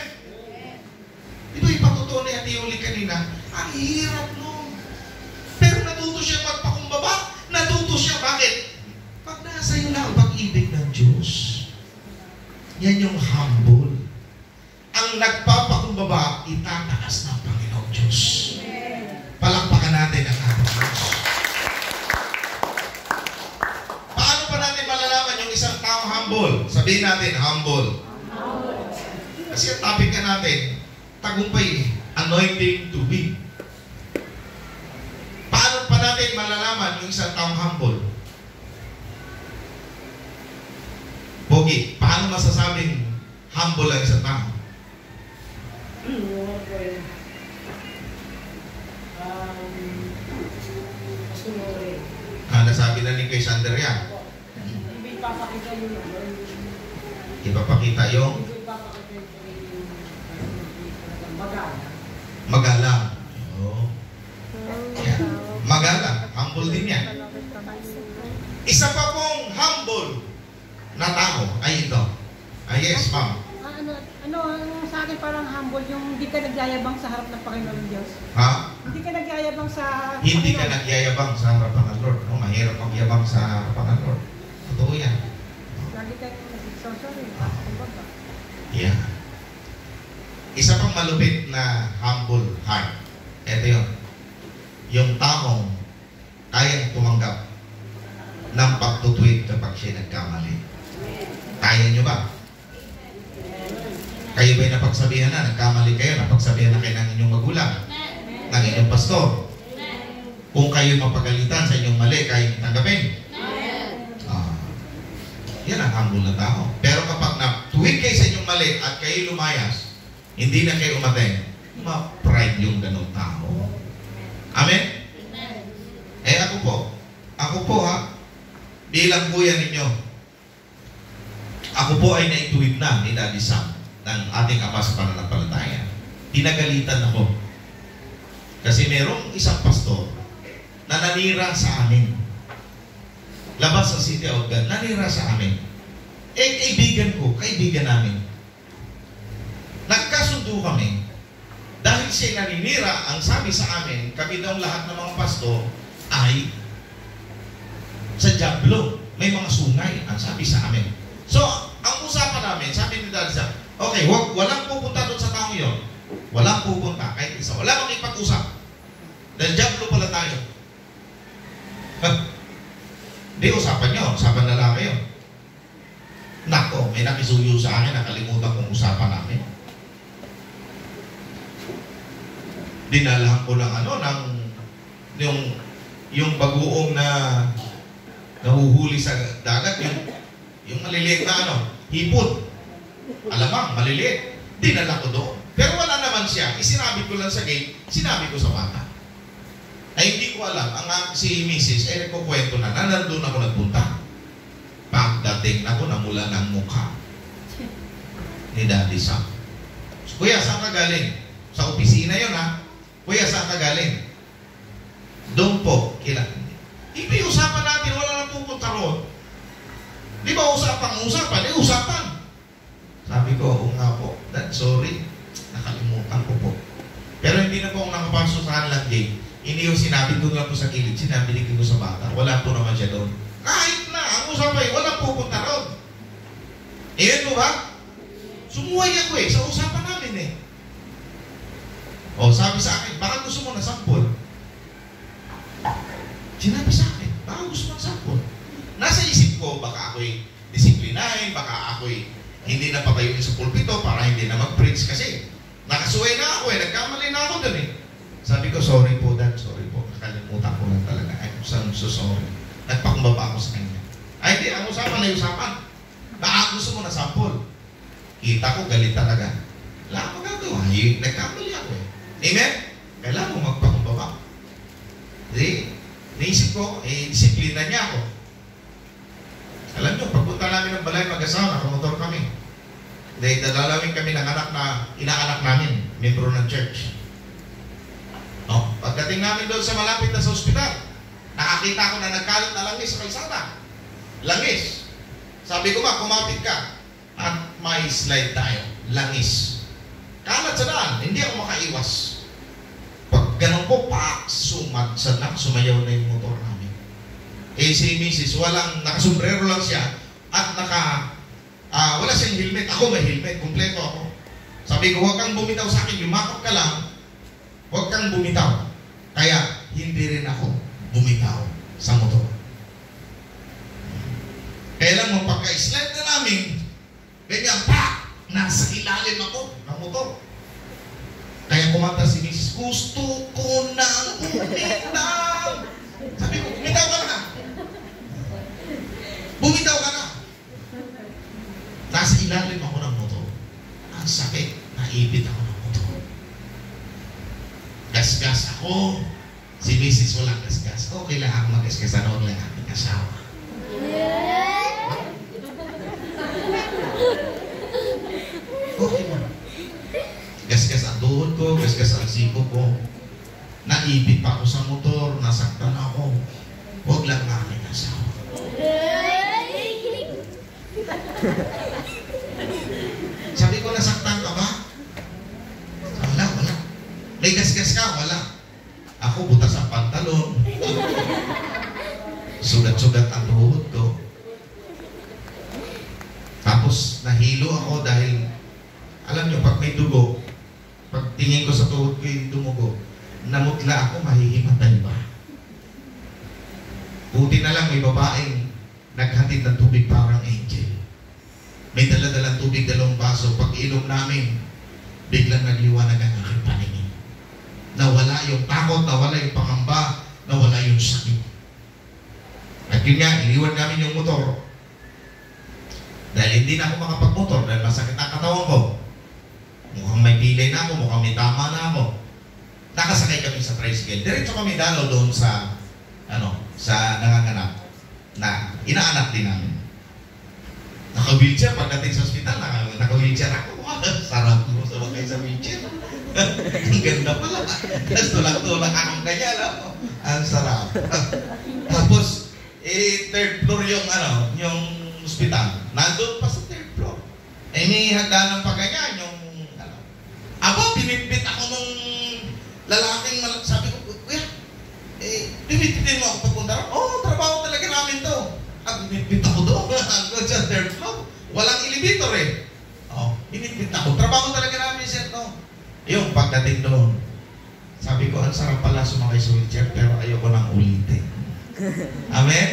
Di ba ipatuto ni Ate Yuli kanina? Ang hirap noon. Pero natuto siya magpakumbaba. Natuto siya. Bakit? Pag nasa iyo na ang pag-ibig ng Diyos, yan yung humble. Ang nagpapakumbaba, itataas ng Panginoong Diyos. Palakpakan natin ang ating Diyos. Paano pa natin malalaman yung isang taong humble? Sabihin natin, humble. Kasi ang topic ka natin, tagumpay, anointing to be. Paano pa natin malalaman yung isang taong humble? Pogi, paano masasabing humble ang isang tao? Nasabi na ni Kuya Sander yan. Hindi papakita yung Ipapakita yung magalang. Yan. Magalang. Humble din yan. Isa pa pong humble na tao ay ito. Yes, ma'am. Sa akin parang humble yung hindi ka nagyayabang sa harap ng Panginoon Diyos. Ha? Hindi ka nagyayabang sa Hindi ka nagyayabang sa harapan ng Lord. No? Mahirap magyabang sa harapan ng Lord. Totoo yan. Lagi kayo nagsasorry. Yeah. Isa pang malupit na humble heart. Ito yun. Yung taong kayang tumanggap ng pagtutuwid kapag siya nagkamali. Kaya nyo ba? Kayo ba'y napagsabihan na? Nagkamali kayo? Napagsabihan na kayo ng inyong magulang? Ng inyong pastor? Kung kayo mapagalitan sa inyong mali, kayo tanggapin? Yan ang humble na tao. Pero kapag natuwid kayo sa inyong mali at kayo lumayas, hindi na kayo umateng, ma-pride yung ganong tao. Amen? Ako po bilang kuya ninyo, ako po ay naituwid na ni Daddy Sam ng ating Ama sa pananampalataya. Pinagalitan ako. Kasi merong isang pastor na nanira sa amin. Labas sa City of God, nanira sa amin. Kaibigan namin. Nagkasundo kami. Dahil siya naninira, ang sabi sa amin, kami daw lahat ng mga pastor ay sa Diablo. May mga sungay, ang sabi sa amin. So, ang usapan namin, sabi ni Daddy Sam, okay, walang pupunta doon sa taong yun. Walang pupunta, kahit isa. Wala kang ipag-usap. Dahil Diablo pala tayo. Hindi, usapan nyo. Usapan na lang kayo. Nako, may nakisuyo sa akin, nakalimutan kong usapan namin. Dinalahan ko lang yung bagoong na nahuhuli sa dagat, yung maliliit na hipon. Alamang, maliliit. Dinala ko doon. Pero wala naman siya. Isinabi ko lang sa gate, sinabi ko sa bata. Ay hindi ko alam, si Mrs. nagkukwento na nandun ako nagpunta. Pagdating ako, namula ng mukha ni Daddy Sam. Kuya, saan ka galing? Sa opisina yun ha. Kuya, saan ka galing? Doon po, Ibi, usapan natin, wala nang pupunta roon. Di ba usapan? Usapan. Sabi ko, oo nga po. Dad, sorry. Nakalimutan ko po. Pero hindi na po ako nakapasok sa kanlang gate. Hindi yung sinabi ko lang po sa kilid. Sinabi ko sa bata. Wala po naman siya doon. Kahit na, ang usapan, walang pupunta roon. Iyan mo ba? Sumuway ako sa usapan namin O, sabi sa akin, baka gusto mo na sampol. Sinabi sa akin, baka gusto mo na sampol. Nasa isip ko, baka ako'y disiplinahin, baka ako'y hindi na patayuin sa pulpito para hindi na mag-preach kasi nakasuway na ako nagkamali na ako dun Sabi ko, sorry po dad, sorry po. Nakalimutan ko lang talaga. I'm so sorry. Nagpakumbaba ako sa kanya. Ay, hindi, ang usapan na usapan. Baka gusto mo na sampol. Kita ko, galit talaga. Wala akong magagawa. Nagkamali ako Amen? Kailangan mo magpakumbaba. Naisip ko, disiplina niya ako. Alam nyo, pagpunta namin ng balay mag-asawa, nakamotor kami. Dahil dalalawin kami ng inaanak namin, membro ng church. Pagdating namin doon sa malapit na sa ospital, nakakita ko na nagkalat na langis sa kalsada. Langis. Sabi ko ba, kumapit ka. At may slide tayo. Langis. Kalat sa daan, hindi ako makaiwas. Pag ganun po, sumayaw na yung motor namin. Si Mrs. nakasombrero lang siya at wala siyang helmet. Ako may helmet, kumpleto ako. Sabi ko, huwag kang bumitaw sa akin, yumakap ka lang, huwag kang bumitaw. Kaya, hindi rin ako bumitaw sa motor. Kaya lang, mapagka-slide na namin, ganyan, nasa ilalim ako ng motor. Kaya kumanta si Mrs. Gusto ko nang bumitaw. Sabi ko, bumitaw ka na. Bumitaw ka na. Nasa ilalim ako ng motor. Ang sakit, naipit ako ng motor. Gasgas ako. Si Mrs. walang gasgas. Okay lang ako mag-gasgas. Ano lang aking asawa. Okay mo. Gasgas ang tuhod ko, gasgas ang siko ko. Naipit pa ako sa motor, nasaktan ako. Huwag lang aking asawa. Sabi ko, nasaktan ka ba? Wala. May gasgas ka? Wala. Ako, butas ang pantalon. Sugat-sugat ang tuhod ko. Tapos, nahilo ako dahil, alam nyo, pag may dugo, pag tingin ko sa tuhod ko yung dumugo, namutla ako, mahihimatay ba? Buti na lang may babaeng naghatid ng tubig parang angel. May dala-dalang tubig, 2 baso. Pag ilom namin, biglang nagliwanag ang aking paningin. Nawala yung takot, nawala yung pangamba, nawala yung sakit. At yun nga, iniwan namin yung motor. Dahil hindi na ako makapag-motor dahil masakit ang katawan ko. Mukhang may pilay na ako, mukhang may tama na ako. Nakasakay kami sa tricycle. Diretso kami dalaw doon sa nanganganak na inaanak din namin. Naka-wheelchair, pagdating sa ospital, naka-wheelchair ako. Sarap mo sa wakay sa wheelchair. Ang ganda pala. Tapos tulak-tulak akong kanya. Ang sarap. Tapos, third floor yung ospital. Nandun pa sa third floor. May hagdanan pa ganyan yung pinipit ako nung lalaking sabi ko, kuya, pinipitin mo ako papunta rin. Trabaho talaga namin to. Pinipit ako doon. Hanggang sa third floor. Walang elevator pinipit ako. Trabaho talaga namin siya to. Yung pagdating doon, sabi ko, ang sarap pala sumakay sa wheelchair, pero ayoko nang ulitin. Amen?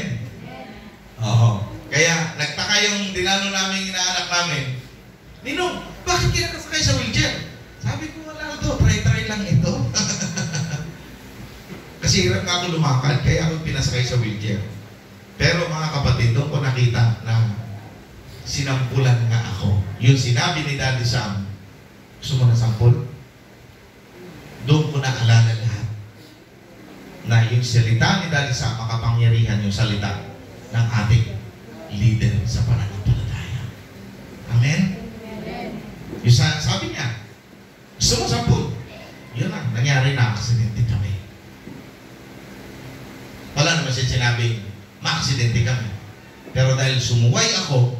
Kaya, nagtaka yung dinala inano namin, inaanak namin, Ninong, bakit kinakasakay sa wheelchair? Sabi ko, wala to, try lang ito. Kasi hirap nga ako lumakad, kaya ako pinasakay sa wheelchair. Pero mga kapatid, doon ko nakita na sinampulan nga ako. Yung sinabi ni Daddy Sam, gusto mo na sampul? Doon ko naalala lahat na yung salita ni Daddy Sam, makapangyarihan yung salita ng ating leader sa pananampalataya. Amen? Yung sabi niya, gusto mo sampul? Yun lang, nangyari na, aksidente kami. Wala naman siya sinabing, ma-aksidente kami. Pero dahil sumuway ako,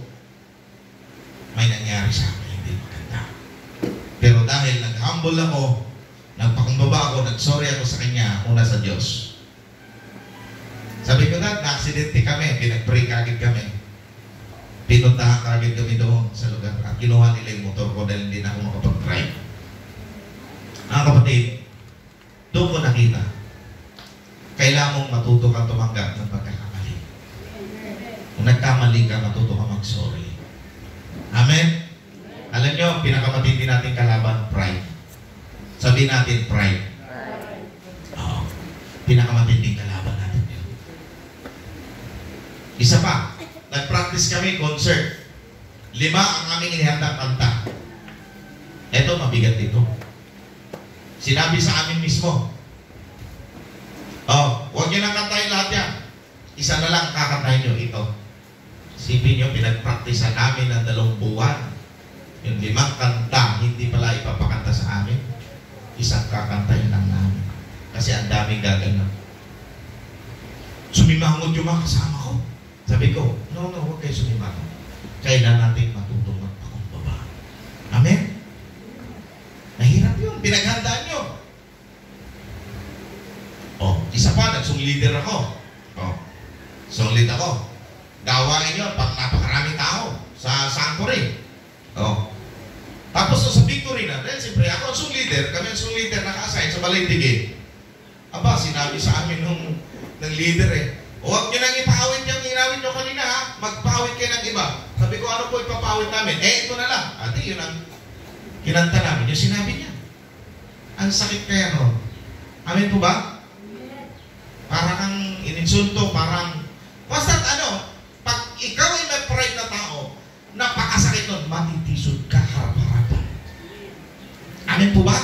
may nangyari sa akin, hindi maganda. Pero dahil nag-humble ako, nagpakumbaba ako, nag-sorry ako sa kanya, una sa Diyos. Sabi ko na, na-aksidente kami, pinag-pray kagad kami. Pinuntahan kagad kami doon sa lugar. At kinuha nila yung motor ko dahil hindi na ako makapag-drive. Mga kapatid, doon ko nakita, kailangan mong matuto kang tumanggap ng pagkakamali. Kung nagkamali ka, matuto ka mag-sorry. Amen? Alam nyo, pinakamatindi natin kalaban, pride. Sabihin natin, pride. Oo. Pinakamatinding kalaban natin yun. Isa pa, nag-practice kami concert. 5 ang aming inihanda kanta. Ito, mabigat dito. Sinabi sa amin mismo, huwag nyo nang kantahin lahat yan. Isa na lang kakantahin nyo ito. Sipin nyo, pinag-practicean namin ng 2 buwan. Yung 5 kanta, hindi pala ipapakanta sa amin. Isang kakantahin lang namin. Kasi ang daming gaganap. Sumimangot yung mga kasama ko. Sabi ko, no, huwag kayo sumimangot. Kailan natin matutong magpakumbaba. Amen? Nahirap yun. Pinaghandaan nyo. Isa pa, nagsong leader ako. Song lead ako. Gawain nyo, pag napakaraming tao sa Sanctuary. Tapos sa Victory na, dahil siyempre ako ang song leader, kami ang song leader naka-assign sa Balindige. Aba, sinabi sa amin ng leader huwag nyo nang ipawit yung inawit nyo kanina ha, magpawit kayo ng iba. Sabi ko, ano po ipapawit namin? Ito na lang. Ate, yun ang kinanta namin. Yung sinabi niya. Ang sakit kaya no? Amin po ba? Parang kang ininsulto, parang basta pag ikaw ay may pride na tao, napakasakit nun, matitisod ka harap-harapan. Amin po ba?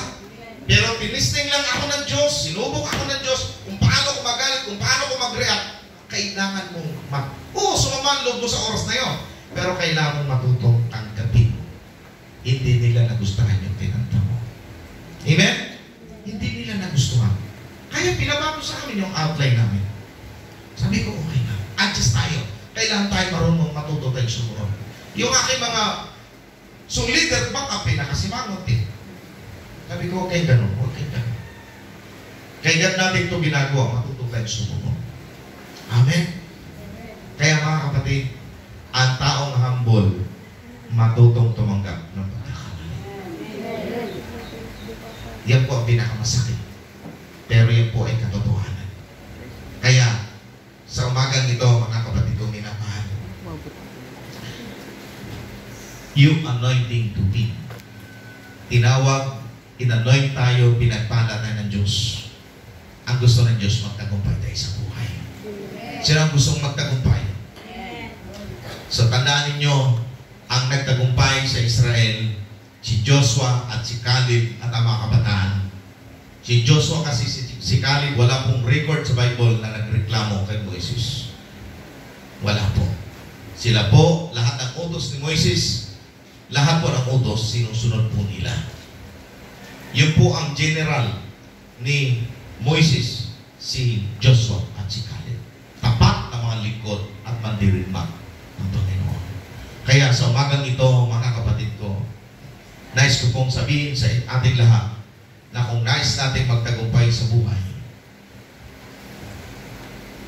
Pero tinisting lang ako ng Diyos, sinubok ako ng Diyos, kung paano ko magalit, kung paano ko mag-react, kailangan mong sumama ang loob mo sa oras na yun. Pero kailangan mong matutong tanggapin. Hindi nila nagustuhan yung tinanta mo. Amen? Hindi nila nagustuhan. Kaya pinabago sa amin yung outline namin. Sabi ko, okay na. Adjust tayo. Kailangan tayo marunong matuto tayo sumunod. Yung aking mga leader, baka pinakasimangot Sabi ko, okay ganun. Kaya natin ito ginagawa, matuto tayo sumunod. Amen? Kaya mga kapatid, ang taong humble, matutong tumanggap ng pagkakamali. Yan po ang pinakamasakit. Pero yan po ay katotohanan. Kaya, sa umagang ito, mga kapatid ko minamahal, yung anointing to be. In-anoint tayo, pinagpala tayo ng Diyos. Ang gusto ng Diyos, magtagumpay tayo sa buhay. Sino ang gustong magtagumpay? So, tandaan ninyo, ang nagtagumpay sa Israel, si Joshua at si Caleb at ang mga kabataan. Si Joshua kasi si Caleb, wala pong record sa Bible na nagreklamo kay Moises. Wala po. Sila po, lahat ng utos ni Moises, lahat po ng utos, sinusunod po nila. Yun po ang general ni Moises, si Joshua at si Caleb. Tapat na mga likod at mandirigma ng Panginoon. Kaya sa umagang ito, mga kapatid ko, nais ko pong sabihin sa ating lahat, na kung nais natin magtagumpay sa buhay,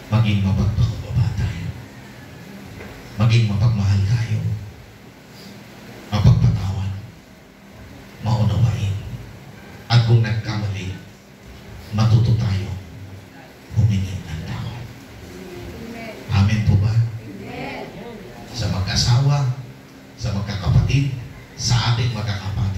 maging mapagpakumbaba tayo. Maging mapagmahal tayo. Mapagpatawan. Maunawain. At kung nagkamali, matuto tayo humingi ng tawad. Amen po ba? Sa mag-asawa, sa magkakapatid, sa ating magkakapatid.